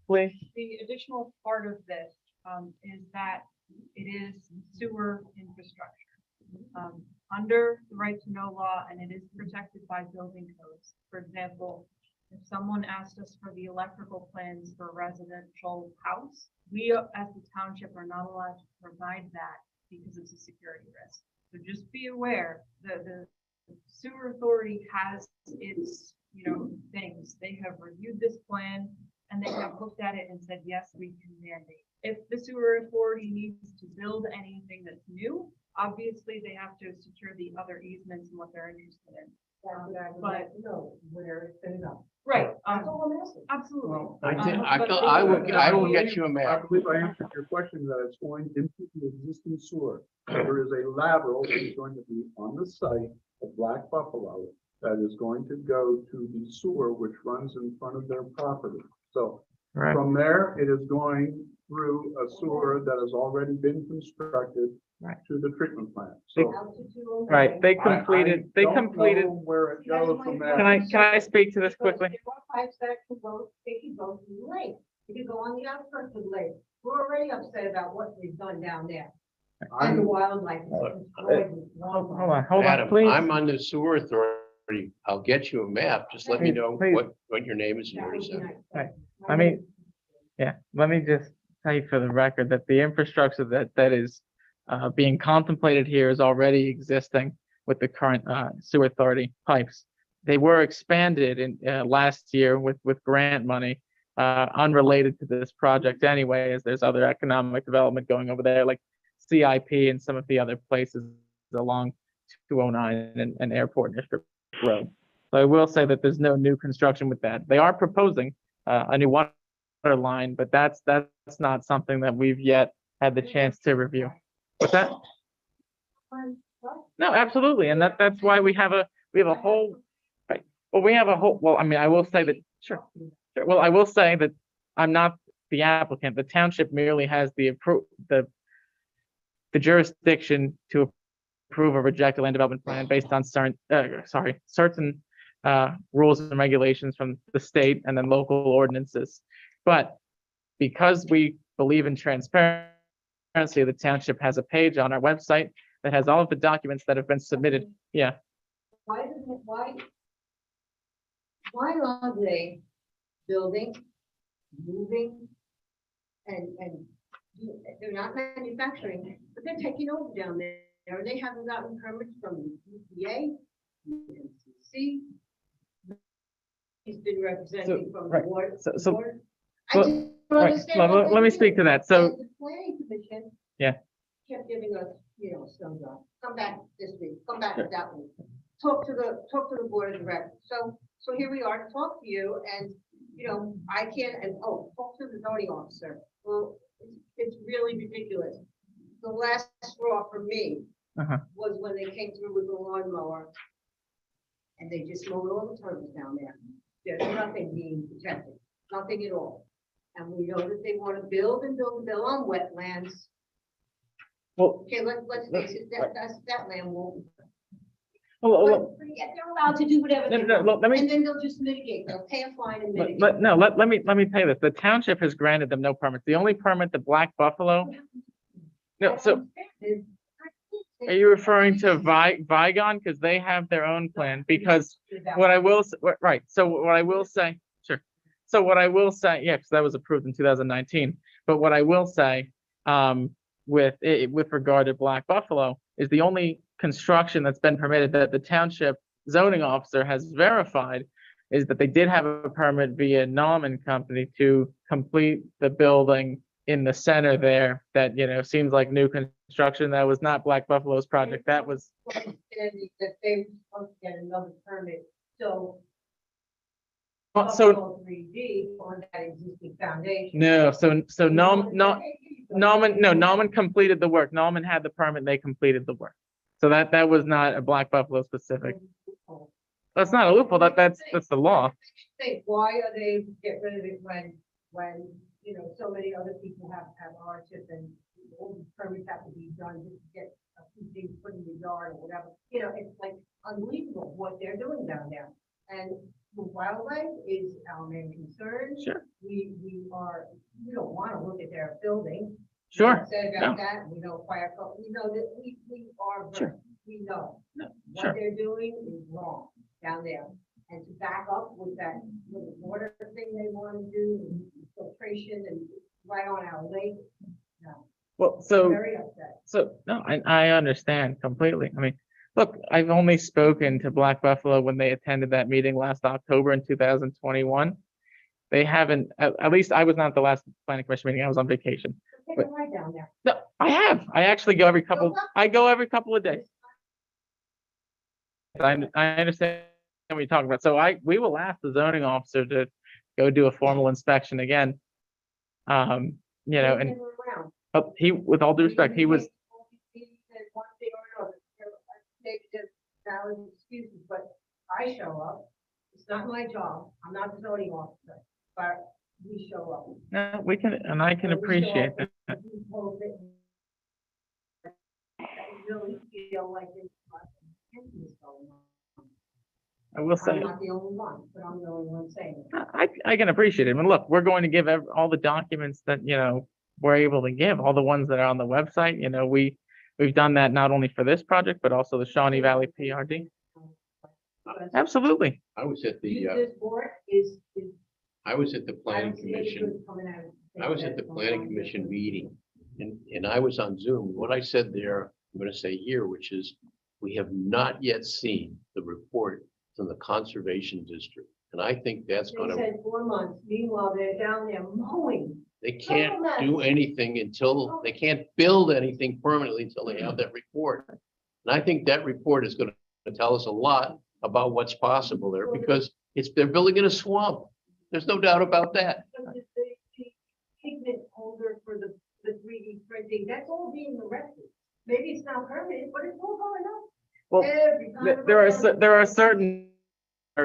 please. The additional part of this, is that it is sewer infrastructure. Under the right to know law, and it is protected by building codes. For example, if someone asked us for the electrical plans for a residential house, we as the township are not allowed to provide that because it's a security risk. So just be aware that the sewer authority has its, things. They have reviewed this plan and they have looked at it and said, yes, we can mandate. If the sewer authority needs to build anything that's new, obviously they have to secure the other easements and what they're interested in. That's what I would like to know, where it's gonna go. Right, That's all I'm asking. absolutely. I will get you a I map. believe I answered your question that it's going into the existing sewer. There is a lateral that is going to be on the site of Black Buffalo that is going to go to the sewer, which runs in front of their property. So Right. from there, it is going through a sewer that has already been constructed Right. to the treatment plant. So Out to 209. Right, they I don't completed, know where it goes from there. can I speak to this Because quickly? there are pipes that can go, they can go through the lake. They can go on the outskirts of the lake. We're already upset about what we've done down there. And the I'm, wildlife. is destroyed with wildlife. Hold on, Adam, please. I'm on the sewer authority. I'll get you a map. Just let me know Please. what your name is and That where would it's be at. nice. Right. Let me just tell you for the record that the infrastructure that is being contemplated here is already existing with the current sewer authority pipes. They were expanded in last year with grant money, unrelated to this project anyway, as there's other economic development going over there, like CIP and some of the other places along 209 and Airport District Road. So I will say that there's no new construction with that. They are proposing a new water line, but that's not something that we've yet had the chance to review. What's that? No, absolutely, and that's why we have a whole, right? Well, we have a whole. Well, I mean, I will say that sure. Well, I will say that I'm not the applicant. The township merely has the jurisdiction to approve or reject a land development plan based on certain rules and regulations from the state and then local ordinances. But because we believe in transparency, the township has a page on our website that has all of the documents that have been submitted. Yeah, Why are they building, moving, and they're not manufacturing, but they're taking over down there, and they haven't gotten permits from the EPA, MCC. He's been representing from the right, board. so- board. I well, just don't right, understand let- what let me they speak do. to that. So- And the planning commission. Yeah. Kept giving us, some, come back this week, come back that week. Talk to the board of directors. So here we are to talk to you and, I can't, and, talk to the zoning officer. Well, it's really ridiculous. The last straw for me Uh-huh. was when they came through with the lawnmower and they just mowed all the turtles down there. There's nothing being protected, nothing at all. And we know that they want to build and build and build on wetlands. Well, Okay, let's face it, that land won't. well, Yeah, they're allowed to do whatever no, they no, want, let me, and then they'll just mitigate, they'll pay a fine and mitigate. let me tell you this. The township has granted them no permits. The only permit, the Black Buffalo. No, so are you referring to Vigon? Because they have their own plan, because what I will, right, so what I will say, sure. So what I will say, yeah, because that was approved in 2019, but what I will say, with regard to Black Buffalo, is the only construction that's been permitted that the township zoning officer has verified is that they did have a permit via Nauman Company to complete the building in the center there, that, seems like new construction. That was not Black Buffalo's project. That was, That they were supposed to get another permit, so. so, 3D on that existing foundation. no, so Nauman completed the work. Nauman had the permit, they completed the work. So that was not a Black Buffalo specific. That's not a loophole, that's the law. Think, why are they get rid of it when, so many other people have hardship and all the permits have to be done just to get a few things put in the yard or whatever. It's like unbelievable what they're doing down there. And the wildlife is our main concern. Sure. We don't want to look at their building. Sure. Said No. about that, we know fire code, we know that we are, Sure. we know. No, What sure. they're doing is wrong down there. And to back up with that little water thing they want to do, filtration and right on our lake. No, Well, so. very upset. So, no, I understand completely. I mean, look, I've only spoken to Black Buffalo when they attended that meeting last October in 2021. They haven't, at least I was not at the last planning commission meeting. I was on vacation. Take But- a ride down there. No, I have. I actually go every couple of days. I understand what you're talking about. So we will ask the zoning officer to go do a formal inspection again. And Take them around. with all due respect, he was, He said one thing or another. They just valid excuses, but I show up. It's not my job. I'm not the zoning officer, but we show up. no, we can, and I can appreciate that. I really feel like there's something going on. I will say. I'm not the only one, but I'm the only one saying it. I can appreciate it. I mean, look, we're going to give all the documents that, we're able to give, all the ones that are on the website. We've done that not only for this project, but also the Shawnee Valley PRD. Absolutely. I was at the, This board is. I was at the I planning don't see any commission. good coming out of it. I was at the planning commission meeting and I was on Zoom. What I said there, I'm gonna say here, which is, we have not yet seen the report from the conservation district. And I think that's They gonna, said 4 months, meanwhile, they're down there mowing. they can't do anything until, they can't build anything permanently until they have that report. And I think that report is gonna tell us a lot about what's possible there, because they're building in a swamp. There's no doubt about that. But the pigment holder for the 3D printing, that's all being erected. Maybe it's not permanent, but it's all going up. Well, Every time I go down- there are certain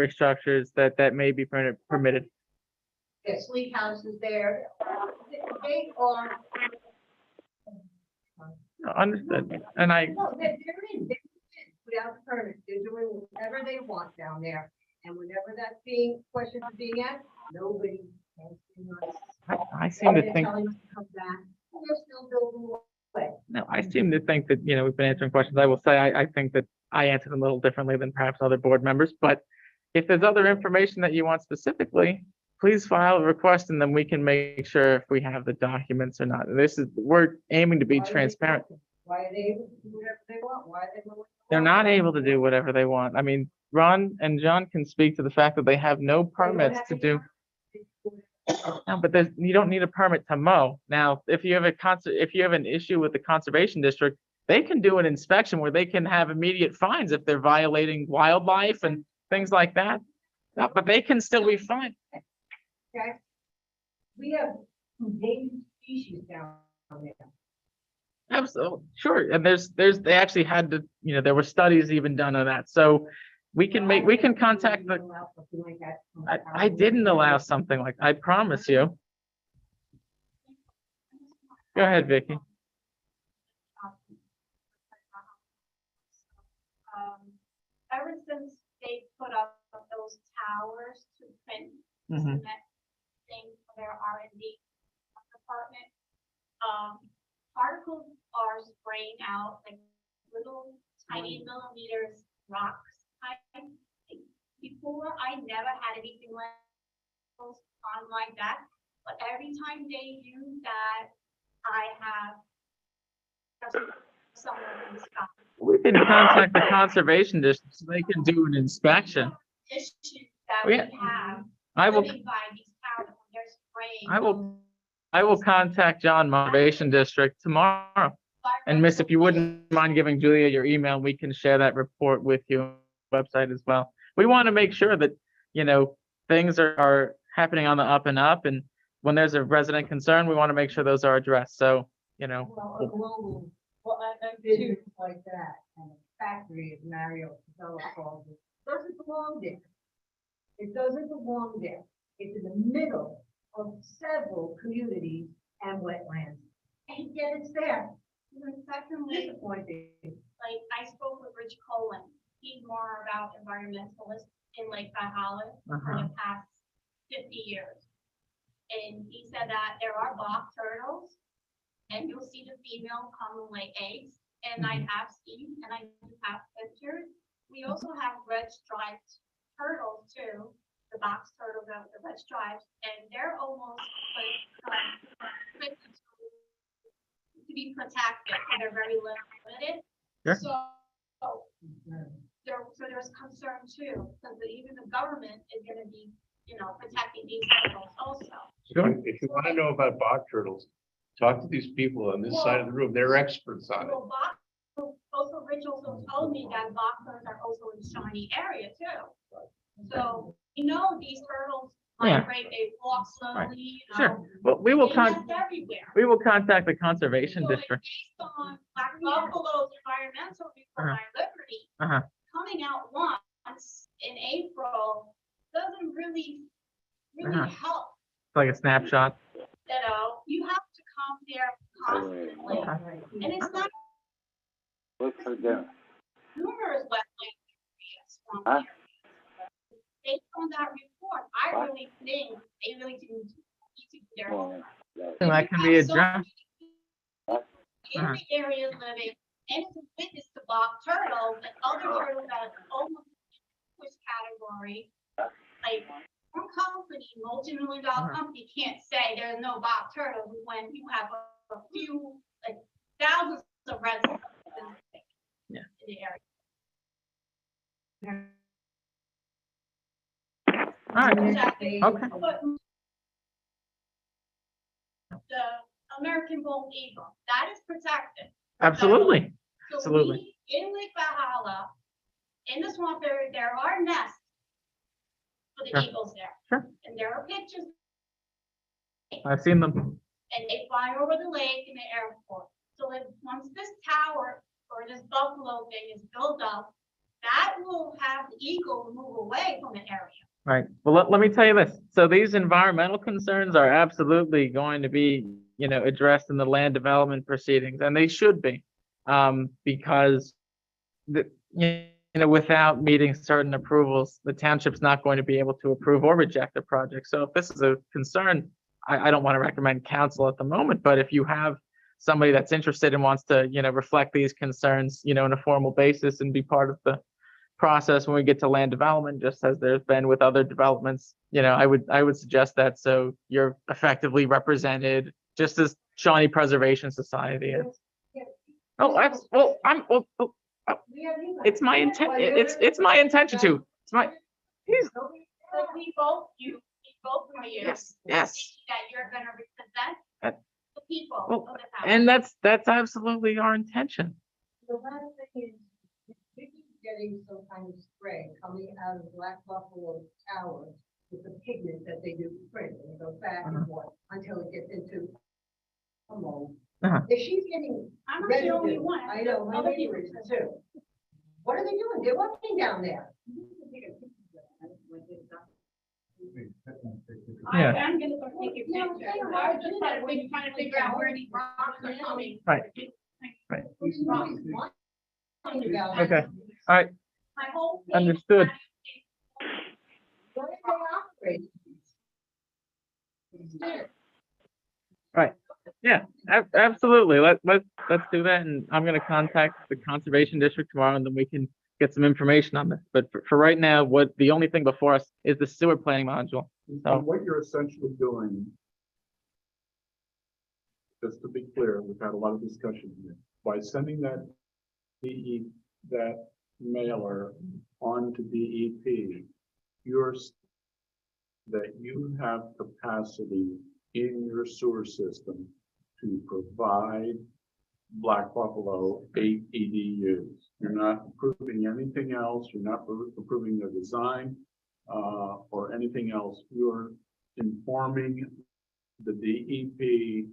structures that may be permitted. There's sleep houses there. They are. Understood. And No, they're in without permit. They're doing whatever they want down there. And whenever that's questions are being asked, nobody has been nice. I seem to They're think, telling us to come back, and they're still building away. no, I seem to think that, we've been answering questions. I will say, I think that I answered them a little differently than perhaps other board members, but if there's other information that you want specifically, please file a request and then we can make sure if we have the documents or not. We're aiming to be Why are they transparent. talking? Why are they able to do whatever they want? Why are they? They're not able to do whatever they want. I mean, Ron and John can speak to the fact that they have no permits to do. No, but you don't need a permit to mow. Now, if you have an issue with the conservation district, they can do an inspection where they can have immediate fines if they're violating wildlife and things like that. No, but they can still be fined. Okay. We have endangered species down there. Absolutely, sure. And they actually had to, there were studies even done on that. So we can contact I didn't allow something like, I promise you. Go ahead, Vicky. Ever since they put up those towers to print Mhm. cement things for their R&D department, particles are spraying out like little tiny millimeters rocks. Before, I never had anything like those on my deck, but every time they use that, I have someone in stock. We can contact the conservation district so they can do an inspection. Issues that We- we have I will, living by these towers when they're spraying. I will contact John Conservation District tomorrow. And Miss, if you wouldn't mind giving Julia your email, we can share that report with you, website as well. We want to make sure that, things are happening on the up and up, and when there's a resident concern, we want to make sure those are addressed, so, Well, a global Well, and business like that, and a factory as Mario Casella calls it, doesn't belong there. It doesn't belong there. It's in the middle of several communities and wetlands. And yet it's there. And secondly, Disappointing. like, I spoke with Rich Colin, he's more about environmentalist in Lake Valhalla for the past 50 years. And he said that there are box turtles, and you'll see the female come and lay eggs, and I have seen, and I do have pictures. We also have red striped turtles too, the box turtles with the red stripes, and they're almost like, to be protected, and they're very limited. Sure. So there's concern too, because even the government is gonna be, protecting these turtles also. Sure. If you want to know about bog turtles, talk to these people on this side of the room. They're experts on it. Well, also Rich also told me that box turtles are also in Shawnee area too. So, these turtles Yeah. migrate, they walk slowly, Sure. Well, we will they con, nest everywhere. we will contact the conservation So it's district. based on Black Buffalo's environmental report by Liberty, Uh-huh. coming out once in April doesn't really Uh-huh. help. It's like a snapshot. You have to come there constantly, and it's not What's for dinner? numerous wetland areas. Huh? Based on that report, I What? really think they really need to do their Oh, homework. yeah. And that can be addressed. In the area living, and it's a witness to Bob turtles and other turtles that are almost which category. Like, one company, multi-million-dollar company can't say there's no Bob turtles when you have a few, like, thousands of residents Yeah. in the area. All right. Exactly. Okay. But the American bald eagle, that is protected. Absolutely. So Absolutely. in Lake Valhalla, in the swamp area, there are nests for the Sure. eagles there. Sure. And there are pictures, I've seen them. and they fly over the lake in the airport. So once this tower or this buffalo thing is built up, that will have the eagle move away from the area. Right. Well, let me tell you this. So these environmental concerns are absolutely going to be, addressed in the land development proceedings, and they should be. Because without meeting certain approvals, the township's not going to be able to approve or reject the project. So if this is a concern, I don't want to recommend council at the moment, but if you have somebody that's interested and wants to, reflect these concerns, in a formal basis and be part of the process when we get to land development, just as there's been with other developments, I would suggest that, so you're effectively represented, just as Shawnee Preservation Society is. It's my intent, it's my intention to, he's, So we both of you. yes. That you're gonna represent Uh, the people well, of the town. And that's absolutely our intention. The last thing is, this is getting some kind of spray coming out of Black Buffalo Tower with the pigment that they do print, and it goes back and forth until it gets into a mold. Uh-huh. If she's getting I'm not the only residue, one. I know, my Other neighbor people is too. What are they doing? They're working down there. Yeah. I'm gonna go take a picture. I was just trying to figure out where these rocks are coming. Right. Okay, all right, My whole. thing- understood. Yeah, absolutely. Let's do that. And I'm gonna contact the Conservation District tomorrow and then we can get some information on this. But for right now, the only thing before us is the sewer planning module. So, And what you're essentially doing, just to be clear, we've had a lot of discussion here, by sending that that mailer on to DEP, that you have capacity in your sewer system to provide Black Buffalo 8 EDUs. You're not approving anything else. You're not approving the design or anything else. You're informing the DEP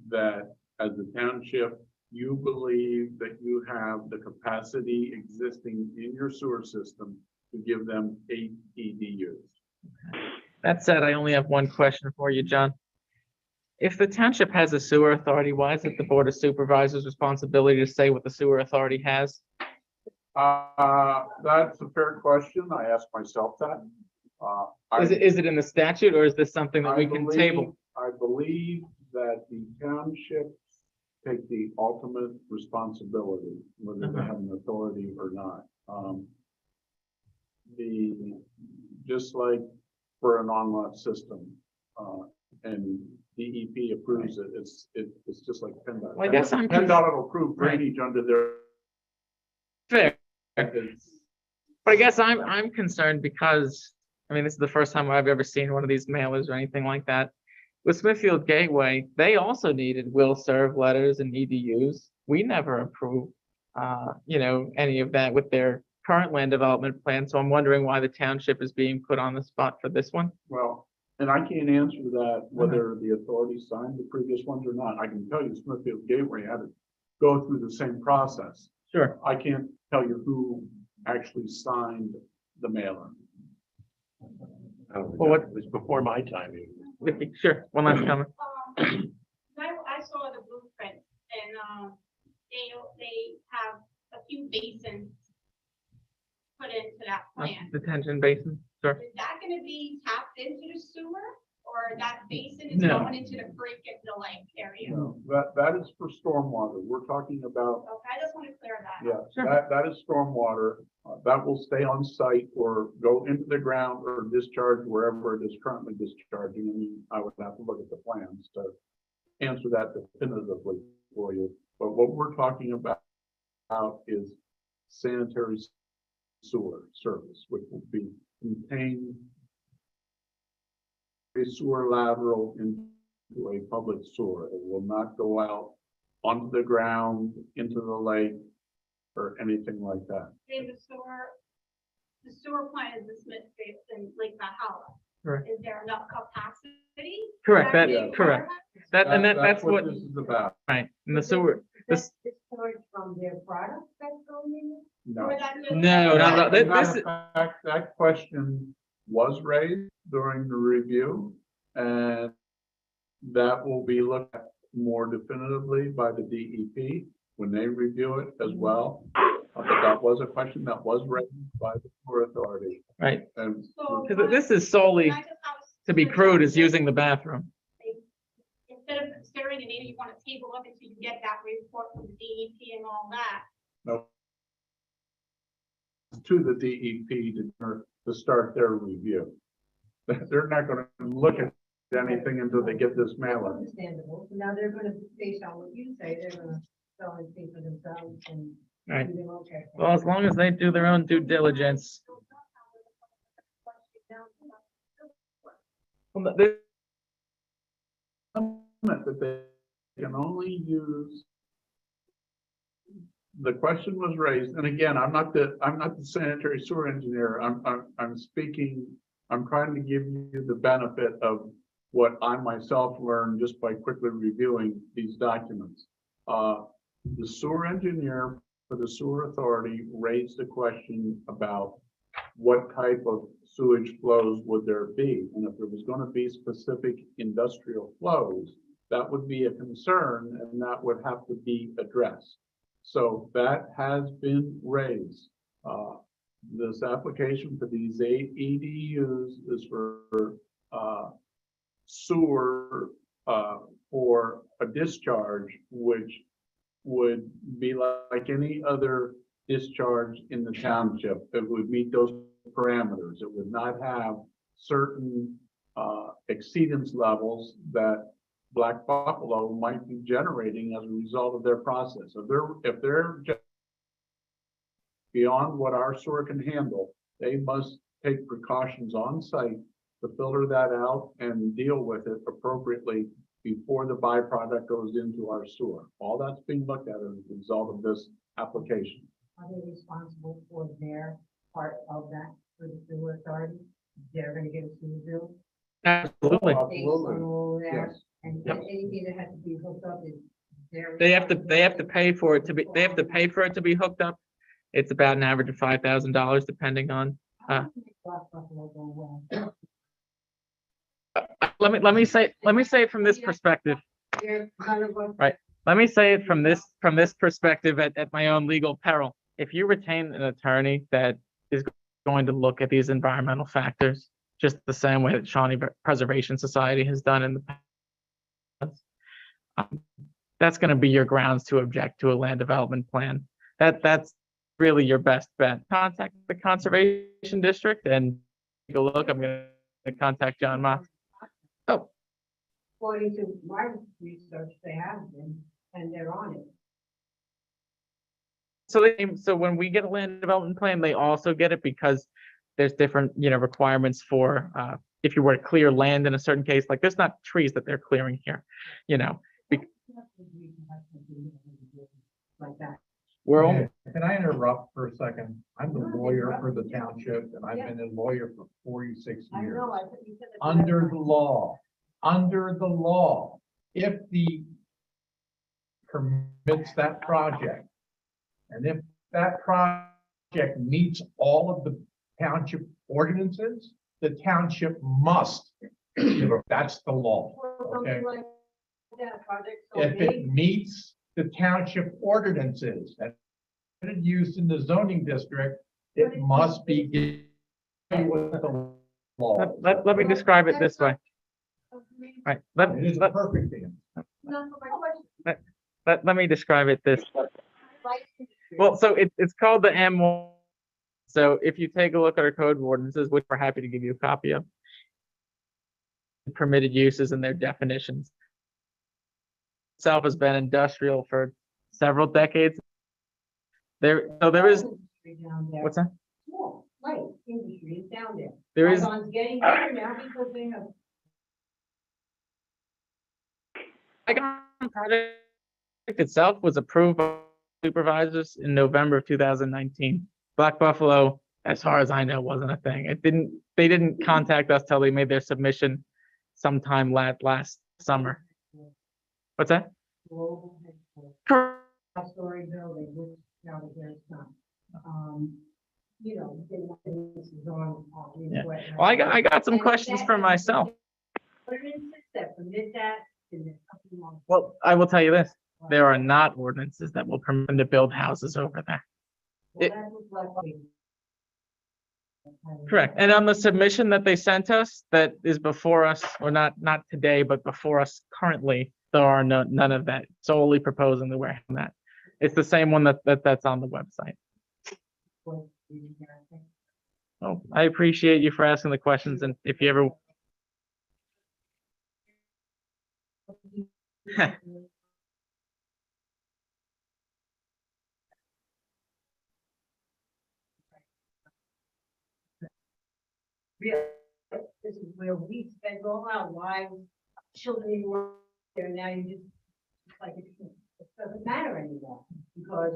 that as a township, you believe that you have the capacity existing in your sewer system to give them 8 EDUs. that said, I only have one question for you, John. If the township has a sewer authority, why is it the Board of Supervisors' responsibility to say what the sewer authority has? That's a fair question. I asked myself that. Is it in the statute or is this something that we can table? I believe that the townships take the ultimate responsibility, whether they have an authority or not. Just like for an on-lot system, and DEP approves it, it's just like PennDOT. Well, I guess I'm PennDOT will approve drainage under their. Fair. But I guess I'm concerned because, I mean, this is the first time I've ever seen one of these mailers or anything like that. With Smithfield Gateway, they also needed will serve letters and EDUs. We never approved, any of that with their current land development plan. So I'm wondering why the township is being put on the spot for this one. Well, and I can't answer that, whether the authority signed the previous ones or not. I can tell you Smithfield Gateway had to go through the same process. Sure. I can't tell you who actually signed the mailer. Well, what- It was before my time. Vicky, sure, one last comment. I saw the blueprint and, they have a few basins put into that plan. Detention basin, sure. Is that gonna be tapped into the sewer or that basin is No. going into the creek and the lake area? No, that is for stormwater. We're talking about, Okay, I just want to clear that. yeah, Sure. that is stormwater. That will stay on site or go into the ground or discharge wherever it is currently discharging. I mean, I would have to look at the plans to answer that definitively for you. But what we're talking about is sanitary sewer service, which will be contained a sewer lateral into a public sewer. It will not go out onto the ground, into the lake, or anything like that. Okay, the sewer plant is the Smithfield and Lake Valhalla. Right. Is there enough capacity? Correct, for that- big correct. warehouse? That's what, This is about. right, and the sewer, this, This storage from their product that's going in? No. Or that- No, not at all. As a matter This- of fact, that question was raised during the review, and that will be looked at more definitively by the DEP when they review it as well. But that was a question that was raised by the sewer authority, right, and So- because this is solely, Can I just have a- to be crude, is using the bathroom. Instead of considering it, maybe you want to table up until you get that report from the DEP and all that. no. To the DEP to start their review. They're not gonna look at anything until they get this mailer. Understandable. So now they're gonna, based on what you say, they're gonna go and see for themselves and. Right. do them, okay. Well, as long as they do their own due diligence. Well, this- That they can only use. The question was raised, and again, I'm not the sanitary sewer engineer. I'm speaking, I'm trying to give you the benefit of what I myself learned just by quickly reviewing these documents. The sewer engineer for the sewer authority raised a question about what type of sewage flows would there be? And if there was gonna be specific industrial flows, that would be a concern and that would have to be addressed. So that has been raised. This application for these EDUs is for, sewer, for a discharge, which would be like any other discharge in the township. It would meet those parameters. It would not have certain exceedance levels that Black Buffalo might be generating as a result of their process. If they're just beyond what our sewer can handle, they must take precautions on site to filter that out and deal with it appropriately before the byproduct goes into our sewer. All that's being looked at as a result of this application. Are they responsible for their part of that, for the sewer authority? They're gonna get a sewer bill? Absolutely. Based on all that, Yes. and Yep. anything that has to be hooked up is their. They have to pay for it to be, they have to pay for it to be hooked up. It's about an average of $5,000 depending on, let me say it from this perspective. They're kind of a- Right. Let me say it from this perspective at my own legal peril. If you retain an attorney that is going to look at these environmental factors, just the same way that Shawnee Preservation Society has done in the past, that's going to be your grounds to object to a land development plan. That's really your best bet. Contact the conservation district and take a look. I'm going to contact John Moss. Oh, According to my research, they have been, and they're on it. so when we get a land development plan, they also get it because there's different, requirements for, if you were to clear land in a certain case, like there's not trees that they're clearing here, Like that. we're only, Can I interrupt for a second? I'm the lawyer for the township and I've been a lawyer for 46 I years. know, I thought you said that. Under the law, if the permits that project, and if that project meets all of the township ordinances, the township must. That's the law, Or okay? something like that, project so If big. it meets the township ordinances and used in the zoning district, it must be with the law. let me describe it this way. Right, It is a perfect thing. Not for my question. let me describe it this. Well, so it's called the M1. So if you take a look at our code of ordinances, which we're happy to give you a copy of, permitted uses and their definitions. Itself has been industrial for several decades. There is, Down there. what's that? Small, light industry is down there. There is, Amazon's getting bigger now because they have. the project itself was approved by supervisors in November of 2019. Black Buffalo, as far as I know, wasn't a thing. They didn't contact us till they made their submission sometime last summer. What's that? Global headquarters, Correct. five-story building, which now there's some. This is on. Yeah. Well, I got some questions for myself. Ordinances that permit that, and there's something wrong. Well, I will tell you this, there are not ordinances that will permit them to build houses over there. Well, it- that looks like. Correct. And on the submission that they sent us, that is before us, or not today, but before us currently, there are none of that, solely proposing the warehouse on that. It's the same one that's on the website. Oh, I appreciate you for asking the questions, and if you ever, Really, this is where we spend all our lives, children were there, now you just, it's like, it doesn't matter anymore, because,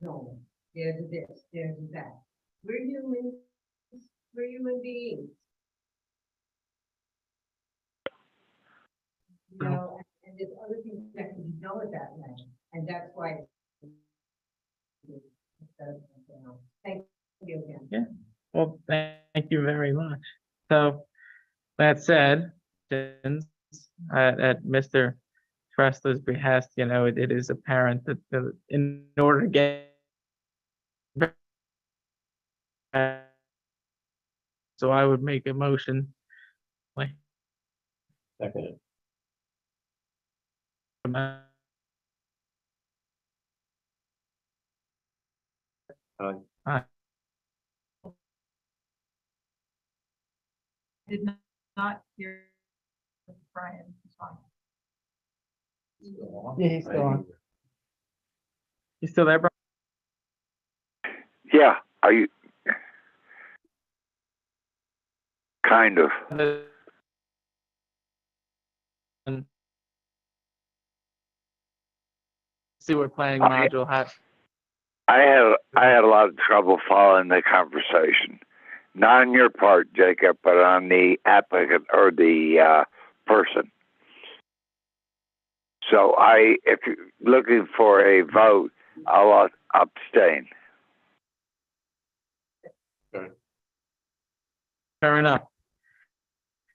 no, there's a this, there's a that. We're humans, we're human beings. You know, and there's other things that can be done with that land, and that's why. Thank you again. Yeah. Well, thank you very much. So that said, since, at Mr. Tressler's behest, it is apparent that in order to get so I would make a motion. Like, Second. Did not hear Brian. respond. Yeah, he's still on. You still there, bro? Yeah, are you? Kind of. See what planning module has. I had a lot of trouble following the conversation. Not on your part, Jacob, but on the applicant or the person. So if you're looking for a vote, I'll abstain. Fair enough.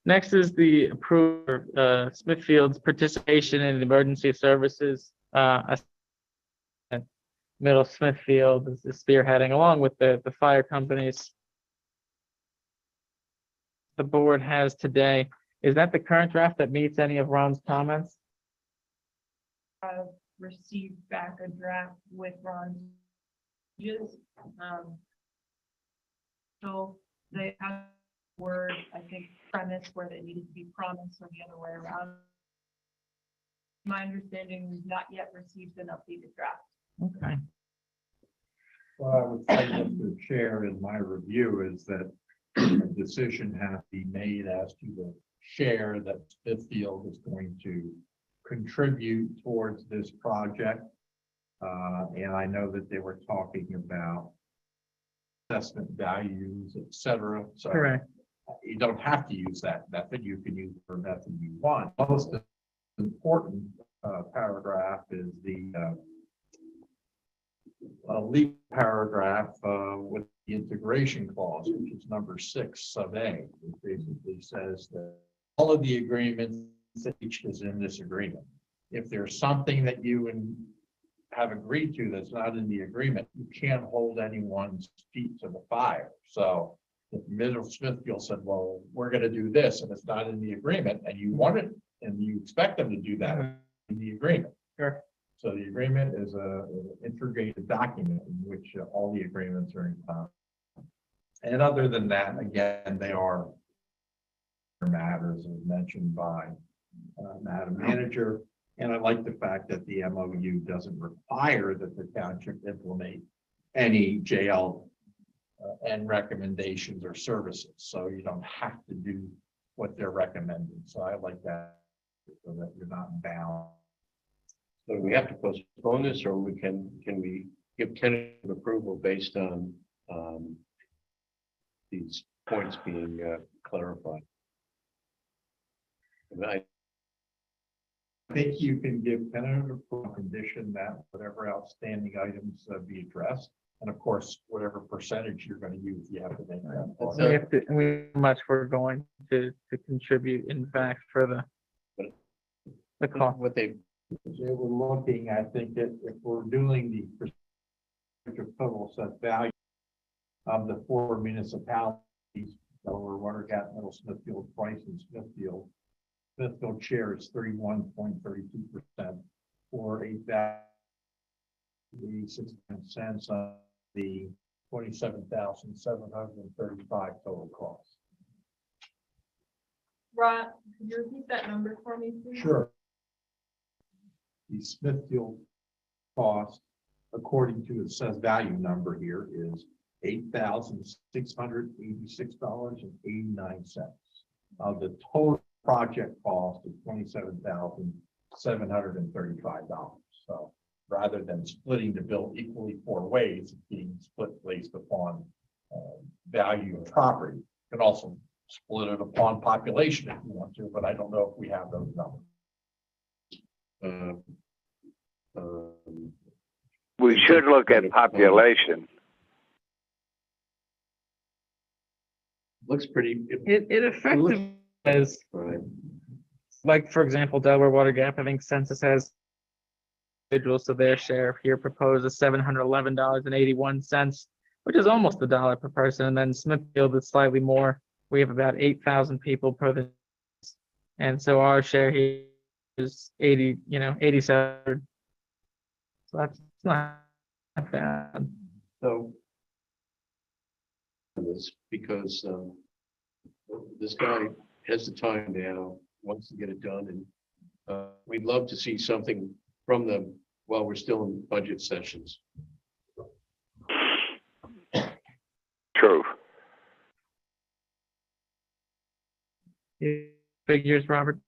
Next is the approval of Smithfield's participation in emergency services. Middle Smithfield is spearheading along with the fire companies. The board has today. Is that the current draft that meets any of Ron's comments? I've received back a draft with Ron's changes. So they have word, I think, premise where they needed to be promised or the other way around. My understanding, we've not yet received an updated draft. Okay. Well, I would say that the chair in my review is that a decision has to be made as to the share that Smithfield is going to contribute towards this project. And I know that they were talking about assessment values, et cetera. So Correct. you don't have to use that method. You can use the method you want. Most important paragraph is the legal paragraph with the integration clause, which is number 6 sub A. It basically says that all of the agreements that each is in this agreement. If there's something that you have agreed to that's not in the agreement, you can't hold anyone's feet to the fire. So if Middle Smithfield said, well, we're going to do this and it's not in the agreement and you want it and you expect them to do that in the agreement. Sure. So the agreement is an integrated document in which all the agreements are in common. And other than that, again, they are matters as mentioned by Madam Manager. And I like the fact that the MOU doesn't require that the township implement any jail and recommendations or services. So you don't have to do what they're recommending. So I like that, so that you're not bound. So we have to postpone this, or can we give tentative approval based on these points being clarified? I think you can give tentative approval condition that whatever outstanding items be addressed. And of course, whatever percentage you're going to use, you have to make that. part. We have to, how much we're going to contribute, in fact, for the cost. What they They were looking, I think that if we're doing the percentage of total assessed value of the 4 municipalities, Delaware, Watergap, Middle Smithfield, Price, and Smithfield, Smithfield share is 31.32% or $8.86 on the $27,735 total cost. Ron, could you repeat that number for me, please? Sure. The Smithfield cost, according to the assessed value number here, is $8,686.89. The total project cost is $27,735. So rather than splitting the bill equally 4 ways, it's being split based upon value of property. You can also split it upon population if you want to, but I don't know if we have those numbers. We should look at population. Looks pretty. It effectively is, Right. like, for example, Delaware Water Gap, I think census has individuals to their share here proposed is $711.81, which is almost $1 per person. And then Smithfield is slightly more. We have about 8,000 people per the, and so our share here is 87. So that's not bad. So. This because this guy has the time now, wants to get it done, and we'd love to see something from them while we're still in budget sessions. True. Figures, Robert?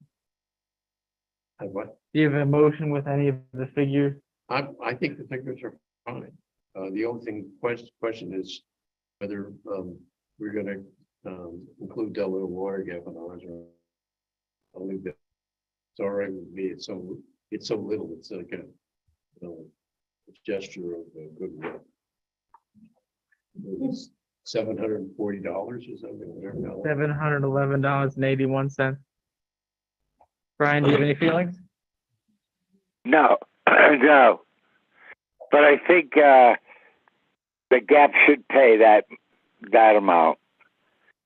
What? Do you have a motion with any of the figures? I think the figures are fine. The only thing question is whether we're gonna include Delaware Water Gap on ours, or I'll leave that. It's all right with me. It's so little. It's like a gesture of goodwill. It's $740 or something. $711.81. Brian, do you have any feelings? No, no. But I think the Gap should pay that amount.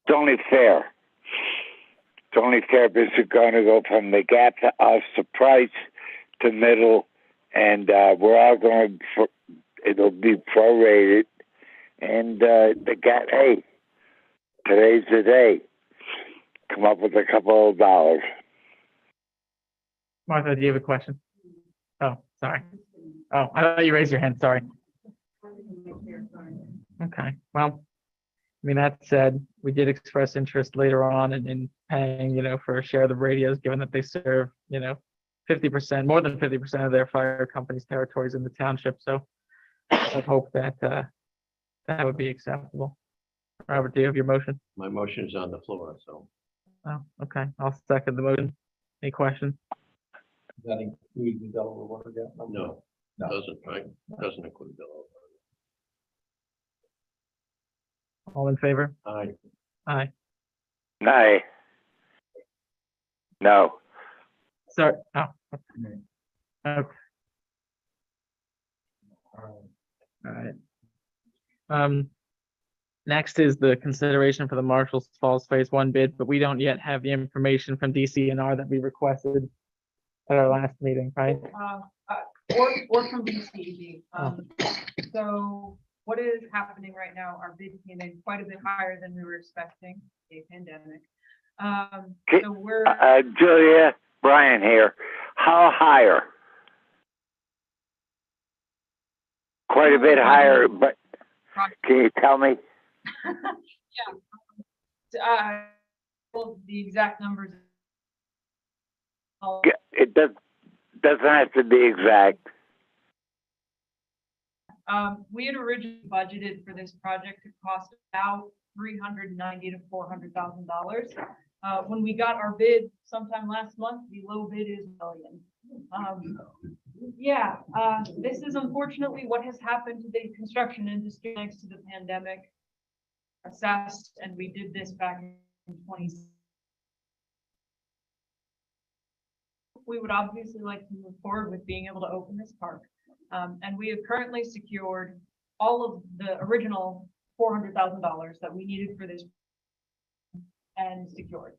It's only fair. It's only fair because it's going to go from the Gap to us, to Price to Middle, and we're all going to, it'll be prorated. And the Gap, hey, today's the day. Come up with a couple of dollars. Martha, do you have a question? Oh, sorry. Oh, I thought you raised your hand. Sorry. Okay, well, I mean, that said, we did express interest later on in paying, for a share of the radios, given that they serve, 50%, more than 50% of their fire company's territories in the township. So I hope that that would be acceptable. Robert, do you have your motion? My motion is on the floor, so. Oh, okay. I'll second the motion. Any questions? Does that include the Delaware Water Gap? No, doesn't, right? Doesn't include Delaware. All in favor? Aye. Aye. Nay. No. Sorry. Oh. Okay. All right. Next is the consideration for the Marshall Falls Phase 1 bid, but we don't yet have the information from DCNR that we requested at our last meeting, right? Or from BCED. So what is happening right now, our bid came in quite a bit higher than we were expecting, a pandemic. So we're. Julia, Brian here. How higher? Quite a bit higher, but can you tell me? Yeah. Well, the exact numbers. It doesn't have to be exact. We had originally budgeted for this project to cost about $390,000 to $400,000. When we got our bid sometime last month, the low bid is $1 million. This is unfortunately what has happened to the construction industry thanks to the pandemic. Assessed, and we did this back in 2020. We would obviously like to move forward with being able to open this park. And we have currently secured all of the original $400,000 that we needed for this and secured.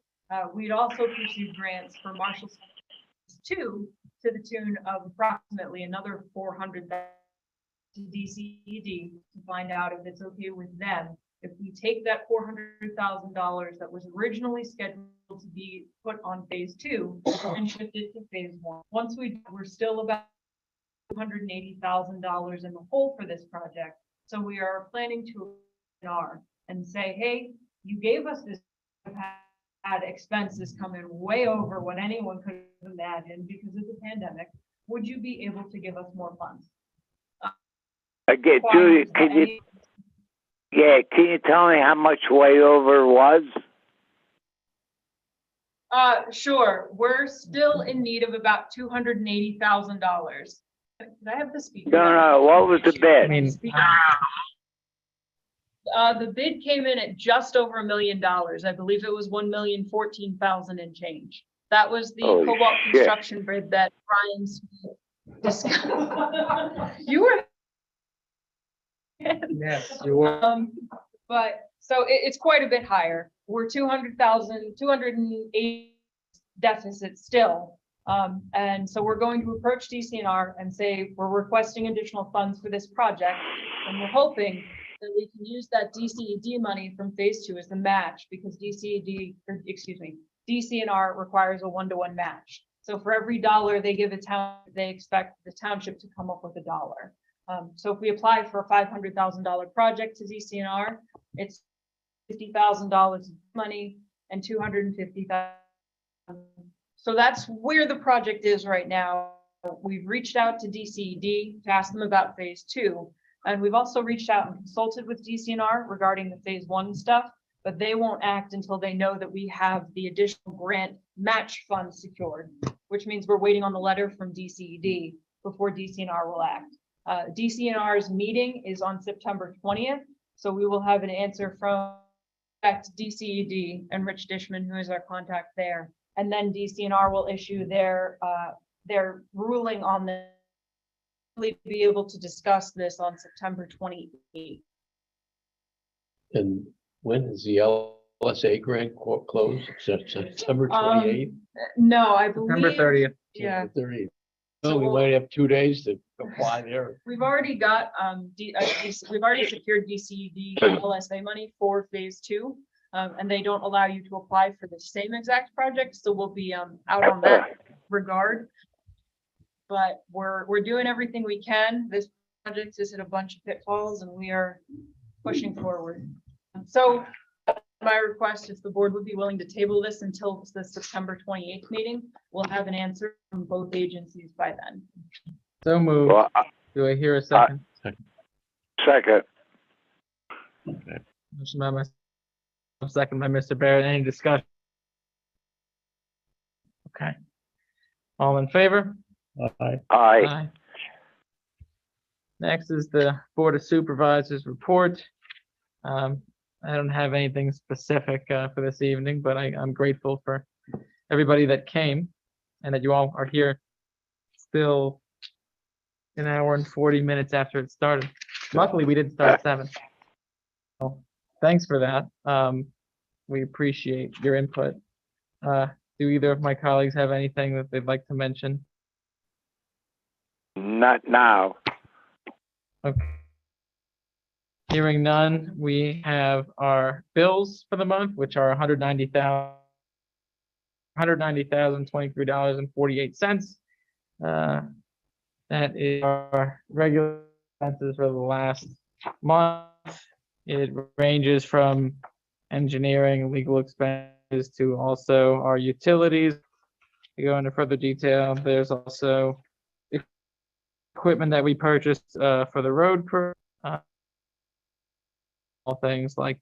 We'd also pursued grants for Marshall 2 to the tune of approximately another $400,000 to DCED to find out if it's okay with them. If we take that $400,000 that was originally scheduled to be put on Phase 2 and shift it to Phase 1. Once we're still about $280,000 in the hole for this project. So we are planning to and say, hey, you gave us this, had expenses come in way over what anyone could have imagined because of the pandemic. Would you be able to give us more funds? Again, Julia, can you tell me how much way over was? Sure. We're still in need of about $280,000. Did I have the speaker? No. What was the bid? I mean, The bid came in at just over $1 million. I believe it was 1,014,000 and change. That was the Holy Cobalt shit. construction bid that Brian's. You were. Yes, you were. But so it's quite a bit higher. We're 208 deficit still. And so we're going to approach DCNR and say, we're requesting additional funds for this project. And we're hoping that we can use that DCED money from phase 2 as the match, because DCNR requires a 1-to-1 match. So for every dollar they give a town, they expect the township to come up with $1. So if we apply for a $500,000 project to DCNR, it's $50,000 of money and $250,000. So that's where the project is right now. We've reached out to DCED to ask them about phase 2. And we've also reached out and consulted with DCNR regarding the phase 1 stuff, but they won't act until they know that we have the additional grant match funds secured, which means we're waiting on the letter from DCED before DCNR will act. DCNR's meeting is on September 20th, so we will have an answer from DCED and Rich Dishman, who is our contact there. And then DCNR will issue their ruling on the, be able to discuss this on September 28th. And when is the LSA grant close? September 28th? No, I September believe, 30th. yeah, 30th. So we might have 2 days to apply there. we've already got, we've already secured DCED LSA money for phase 2. And they don't allow you to apply for the same exact project, so we'll be out on that regard. But we're doing everything we can. This project is in a bunch of pitfalls and we are pushing forward. So my request, if the board would be willing to table this until the September 28th meeting, we'll have an answer from both agencies by then. So moved. Well, Do I hear a second? second. Motion by myself, second by Mr. Barrett. Any discussion? Okay. All in favor? Aye. Aye. Next is the Board of Supervisors report. I don't have anything specific for this evening, but I'm grateful for everybody that came and that you all are here still an hour and 40 minutes after it started. Luckily, we didn't start at 7. So thanks for that. We appreciate your input. Do either of my colleagues have anything that they'd like to mention? Not now. Okay. Hearing none, we have our bills for the month, which are $190,023.48. That is our regular expenses for the last month. It ranges from engineering, legal expenses to also our utilities. To go into further detail, there's also equipment that we purchased for the road crew. All things like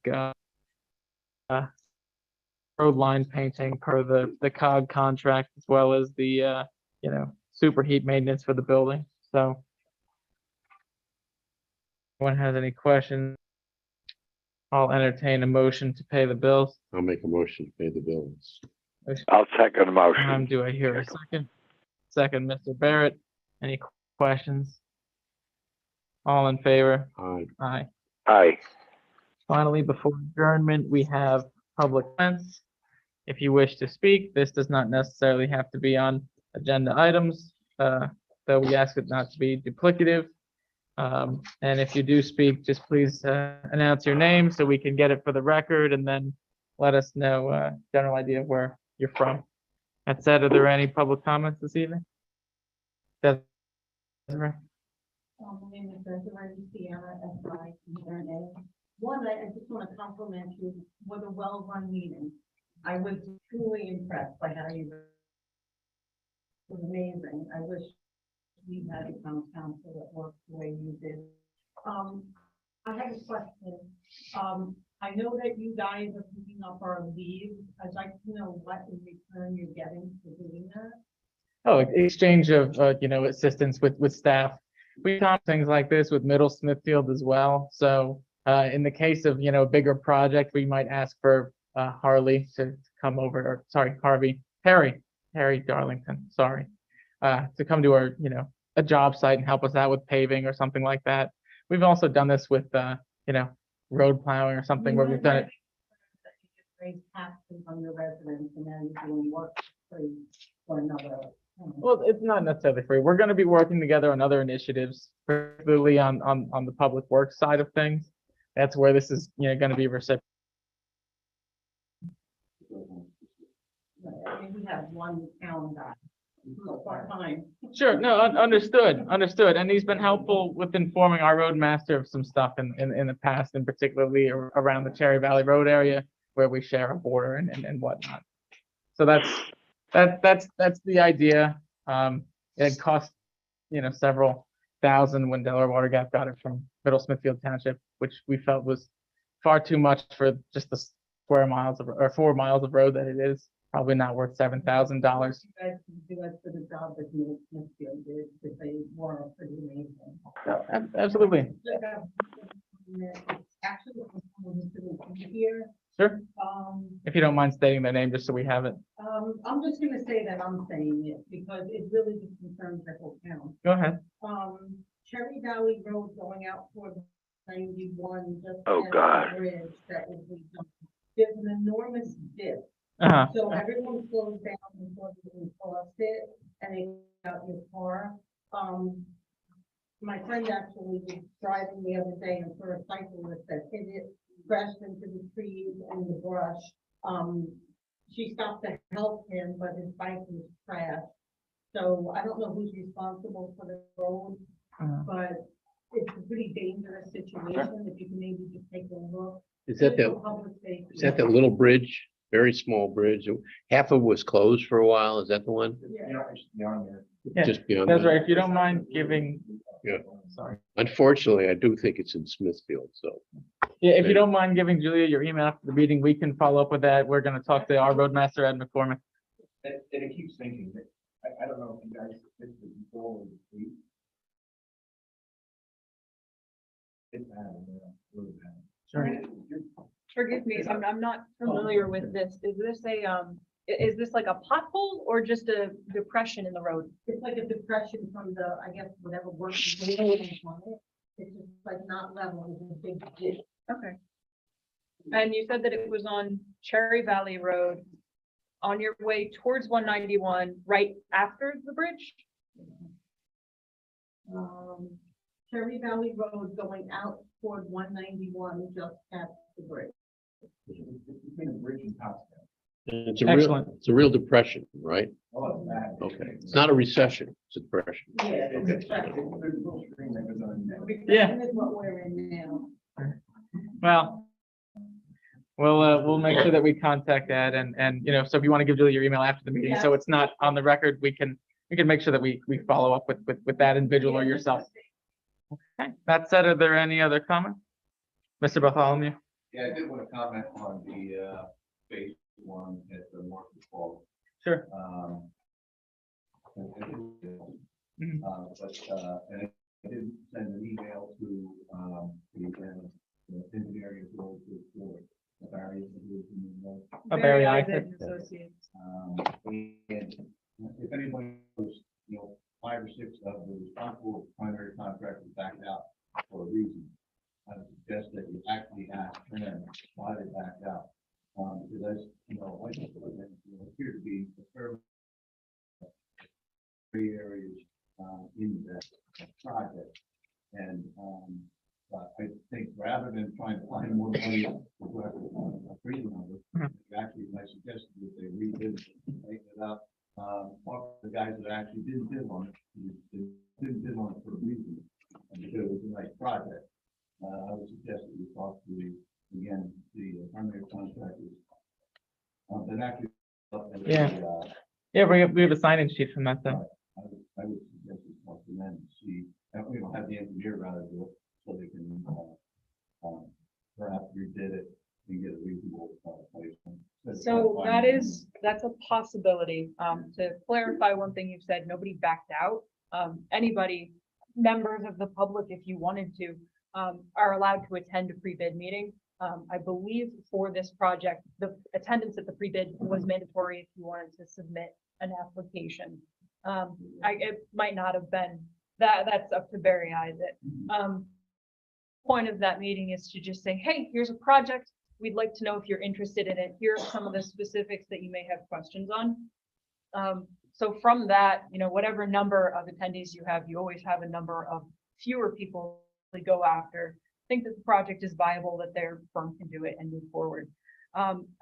road line painting per the COG contract, as well as the superheat maintenance for the building. So, if anyone has any questions, I'll entertain a motion to pay the bills. I'll make a motion to pay the bills. I'll second the motion. Do I hear a second? Second, Mr. Barrett. Any questions? All in favor? Aye. Aye. Aye. Finally, before adjournment, we have public comments. If you wish to speak, this does not necessarily have to be on agenda items, though we ask it not to be duplicative. And if you do speak, just please announce your name so we can get it for the record, and then let us know general idea of where you're from. That said, are there any public comments this evening? Desiree? My name is Desiree Sierra, S-I-E-R-A. One, I just want to compliment you with a well-run meeting. I was truly impressed by how you. It was amazing. I wish we had a town council that worked the way you did. I have a question. I know that you guys are picking up our leaves. I'd like to know what in return you're getting for doing that. Oh, exchange of, assistance with staff. We do things like this with Middle Smithfield as well. So In the case of, a bigger project, we might ask for Harley to come over, or sorry, Harry Darlington, sorry, to come to our, a job site and help us out with paving or something like that. We've also done this with, road plowing or something where we've done it. Raise taxes on your residents and then doing work for another. Well, it's not necessarily free. We're going to be working together on other initiatives, particularly on the public works side of things. That's where this is, going to be reciprocal. I mean, we have one town guy, part-time. Sure, no, understood. And he's been helpful with informing our roadmaster of some stuff in the past, and particularly around the Cherry Valley Road area where we share a border and whatnot. So that's the idea. It cost, several thousand when Delaware Water Gap got it from Middle Smithfield Township, which we felt was far too much for just the square miles or 4 miles of road that it is. Probably not worth $7,000. You guys can do it for the job that Middle Smithfield did, because they were pretty amazing. Absolutely. Actually, here, Sure. um, If you don't mind stating their name, just so we have it. I'm just gonna say that I'm saying it, because it really just concerns the whole town. Go ahead. Cherry Valley Road going out toward 91, just Oh, past God. the bridge that is redone. There's an enormous dip. Uh-huh. So everyone slows down before they can cross it, and they get out your car. My friend actually was driving the other day and saw a cyclist that hit it, crashed into the trees and the brush. She stopped to help him, but his bike was crashed. So I don't know who's responsible for the road, but it's a pretty dangerous situation. If you can maybe just take a look. Is that Just for the, public safety. is that the little bridge? Very small bridge. Half of it was closed for a while. Is that the one? Yeah. Yeah, Just beyond. that's that? right. If you don't mind giving. Yeah. Sorry. Unfortunately, I do think it's in Smithfield, so. Yeah, if you don't mind giving Julia your email after the meeting, we can follow up with that. We're going to talk to our roadmaster, Ed McCormick. And it keeps thinking that, I don't know if you guys did this before with the fleet. It's bad, really bad. Sure. Forgive me, I'm not familiar with this. Is this is this like a pothole or just a depression in the road? It's like a depression from the, I guess, whatever work. is doing on it. It's just like not level, it's a big dip. Okay. And you said that it was on Cherry Valley Road on your way towards 191, right after the bridge? Cherry Valley Road going out toward 191, just past the bridge. Between the bridge and Pasco. It's a real, Excellent. it's a real depression, right? Oh, it's bad. Okay. It's not a recession, it's a depression. Yeah, it's Okay. a depression. There's a little stream that goes on there. Yeah. That is what we're in now. Well, we'll make sure that we contact Ed and, so if you want to give Julia your email after the meeting, so it's not on the record, we can make sure that we follow up with that individual or yourself. Okay, that said, are there any other comments? Mr. Bartholomew? Yeah, I did want to comment on the phase one at the Market Falls. Sure. And I did, Mhm. and I did send an email to the engineering authority for the Barry. Barry Isaac Isaac. Associates. And if anybody knows, 5 or 6 of the responsible primary contractors backed out for a reason. I would suggest that you actually ask them why they backed out. Because as like appear to be a fair areas in that project. And I think rather than trying to find more money for whoever freezing number, actually my suggestion is they revisit it, make it up. Talk to the guys that actually didn't bid on it, didn't bid on it for a reason, and because it was a nice project. I would suggest that you talk to the primary contractors. That actually. Yeah, we have a sign-in sheet from that though. I would suggest you talk to them and see, and we don't have the engineer rather do it, so they can, perhaps rebid it and get a reasonable placement. So that's a possibility. To clarify one thing you've said, nobody backed out. Anybody, members of the public, if you wanted to, are allowed to attend a pre-bid meeting. I believe for this project, the attendance at the pre-bid was mandatory if you wanted to submit an application. It might not have been, that's up to Barry Isaac. Point of that meeting is to just say, hey, here's a project. We'd like to know if you're interested in it. Here are some of the specifics that you may have questions on. So from that, you know, whatever number of attendees you have, you always have a number of fewer people to go after, think that the project is viable, that their firm can do it and move forward.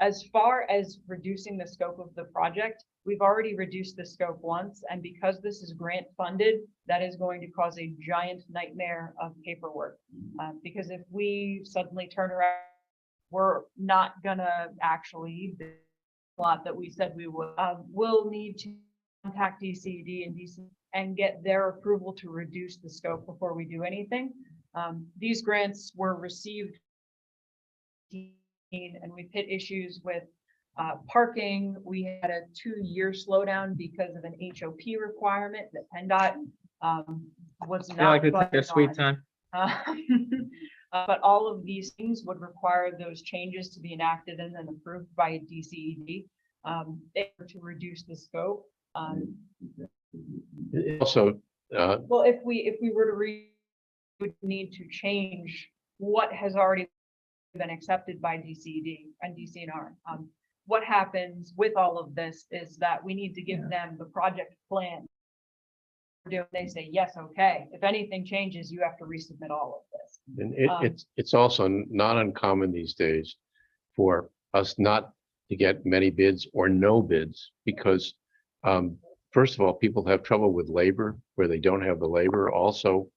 As far as reducing the scope of the project, we've already reduced the scope once, and because this is grant funded, that is going to cause a giant nightmare of paperwork. Because if we suddenly turn around, we're not gonna actually do a lot that we said we would. We'll need to contact DCED and DC and get their approval to reduce the scope before we do anything. These grants were received and we've hit issues with parking. We had a 2-year slowdown because of an HOP requirement that PennDOT was I like to not take their sweet time. but all of these things would require those changes to be enacted and then approved by DCED to reduce the scope. Also, Well, if we were to we would need to change what has already been accepted by DCED and DCNR. What happens with all of this is that we need to give them the project plan. They say, yes, okay. If anything changes, you have to resubmit all of this. and it's also not uncommon these days for us not to get many bids or no bids because, first of all, people have trouble with labor where they don't have the labor. Also,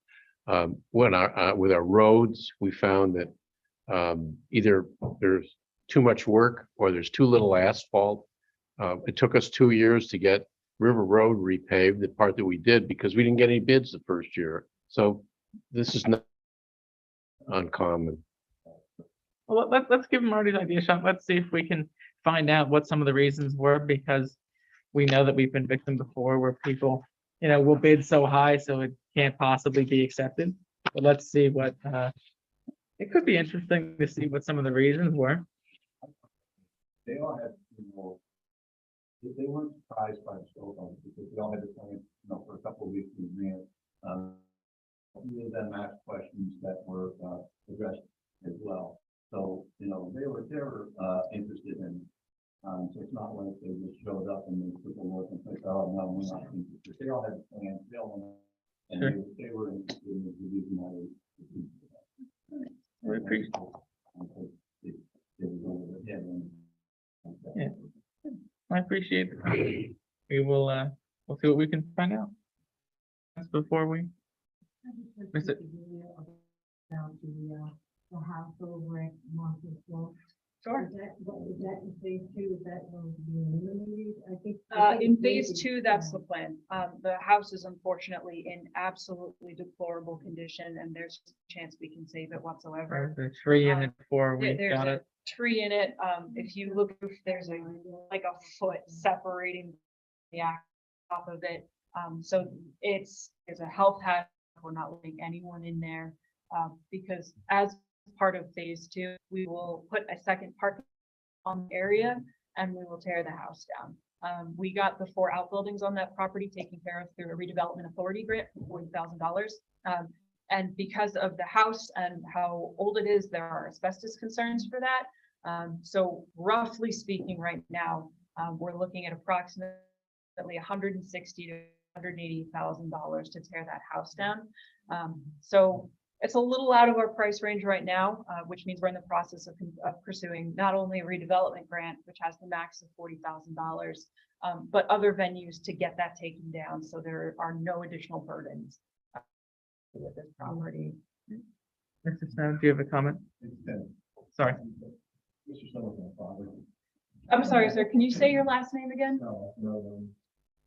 with our roads, we found that either there's too much work or there's too little asphalt. It took us 2 years to get River Road repaved, the part that we did, because we didn't get any bids the first year. So this is not uncommon. Well, let's give Marty's idea a shot. Let's see if we can find out what some of the reasons were, because we know that we've been victim before where people, you know, will bid so high, so it can't possibly be accepted. But let's see what, it could be interesting to see what some of the reasons were. They all had, they weren't surprised by the scope of it because they all had to plan, for a couple of weeks in advance. Few of them asked questions that were addressed as well. So, they were interested in. So it's not like they just showed up and they took a look and said, oh, no, we're not interested. They all had plans, they all went, and Sure. they were interested in the reason why they. We appreciate. Yeah. I appreciate it. We will, we'll see what we can find out. That's before we. Mr. The house over at Smithfield. Sure. Is that in phase 2? Is that going to be eliminated? I think. In phase 2, that's the plan. The house is unfortunately in absolutely deplorable condition, and there's a chance we can save it whatsoever. There's a tree in it before we There's got a it. tree in it. If you look, there's like a foot separating the off of it. So it's a health hazard. We're not letting anyone in there because as part of phase 2, we will put a second parking on the area and we will tear the house down. We got the 4 outbuildings on that property taken care of through a redevelopment authority grant for $40,000. And because of the house and how old it is, there are asbestos concerns for that. So roughly speaking, right now, we're looking at approximately $160,000 to $180,000 to tear that house down. So it's a little out of our price range right now, which means we're in the process of pursuing not only a redevelopment grant, which has the max of $40,000, but other venues to get that taken down. So there are no additional burdens with this property. Mr. Snow, do you have a comment? Sorry. Mr. Sullivan, father. I'm sorry, sir. Can you say your last name again? No.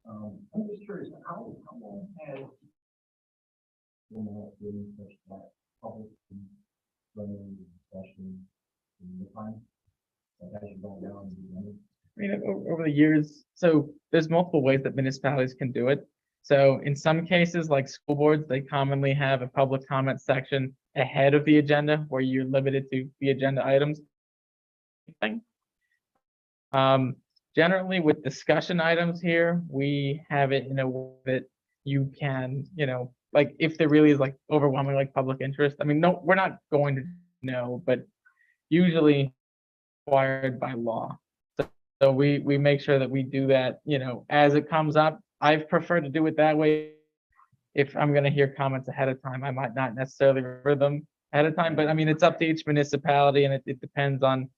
I'm just curious, how long has doing such that public running discussion in the time that has gone down? I mean, over the years, so there's multiple ways that municipalities can do it. So in some cases, like school boards, they commonly have a public comment section ahead of the agenda where you're limited to the agenda items. Thing. Generally with discussion items here, we have it in a way that you can, like if there really is like overwhelming like public interest. I mean, no, we're not going to know, but usually required by law. So we make sure that we do that, as it comes up. I've preferred to do it that way. If I'm going to hear comments ahead of time, I might not necessarily remember them ahead of time, but I mean, it's up to each municipality and it depends on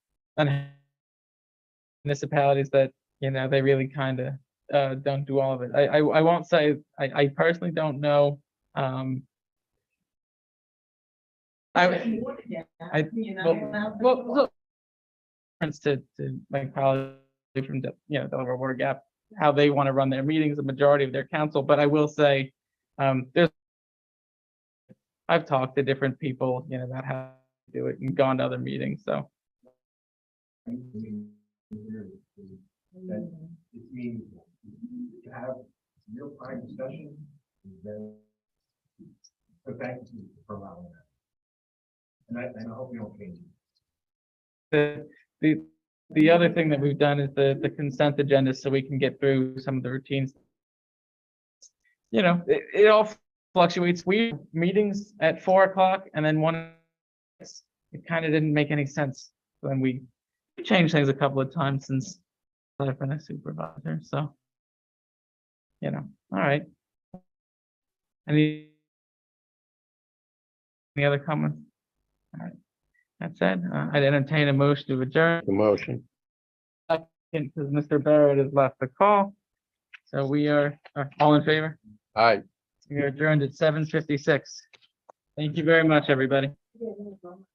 municipalities that, they really kind of don't do all of it. I won't say, I personally don't know. I well, to my colleague from Delaware Water Gap, how they want to run their meetings, the majority of their council, but I will say, I've talked to different people, about how to do it and gone to other meetings, so. That it means to have real time discussion, then. So thank you for allowing that. And I hope you don't change it. The other thing that we've done is the consent agenda, so we can get through some of the routines. It all fluctuates. We meetings at 4 o'clock and then it kind of didn't make any sense when we changed things a couple of times since I've been a supervisor, so. All right. Any other comments? All right. That said, I'd entertain a motion to adjourn. The motion. Because Mr. Barrett has left the call. So we are all in favor? Aye. We are adjourned at 7:56. Thank you very much, everybody. Yeah, no problem.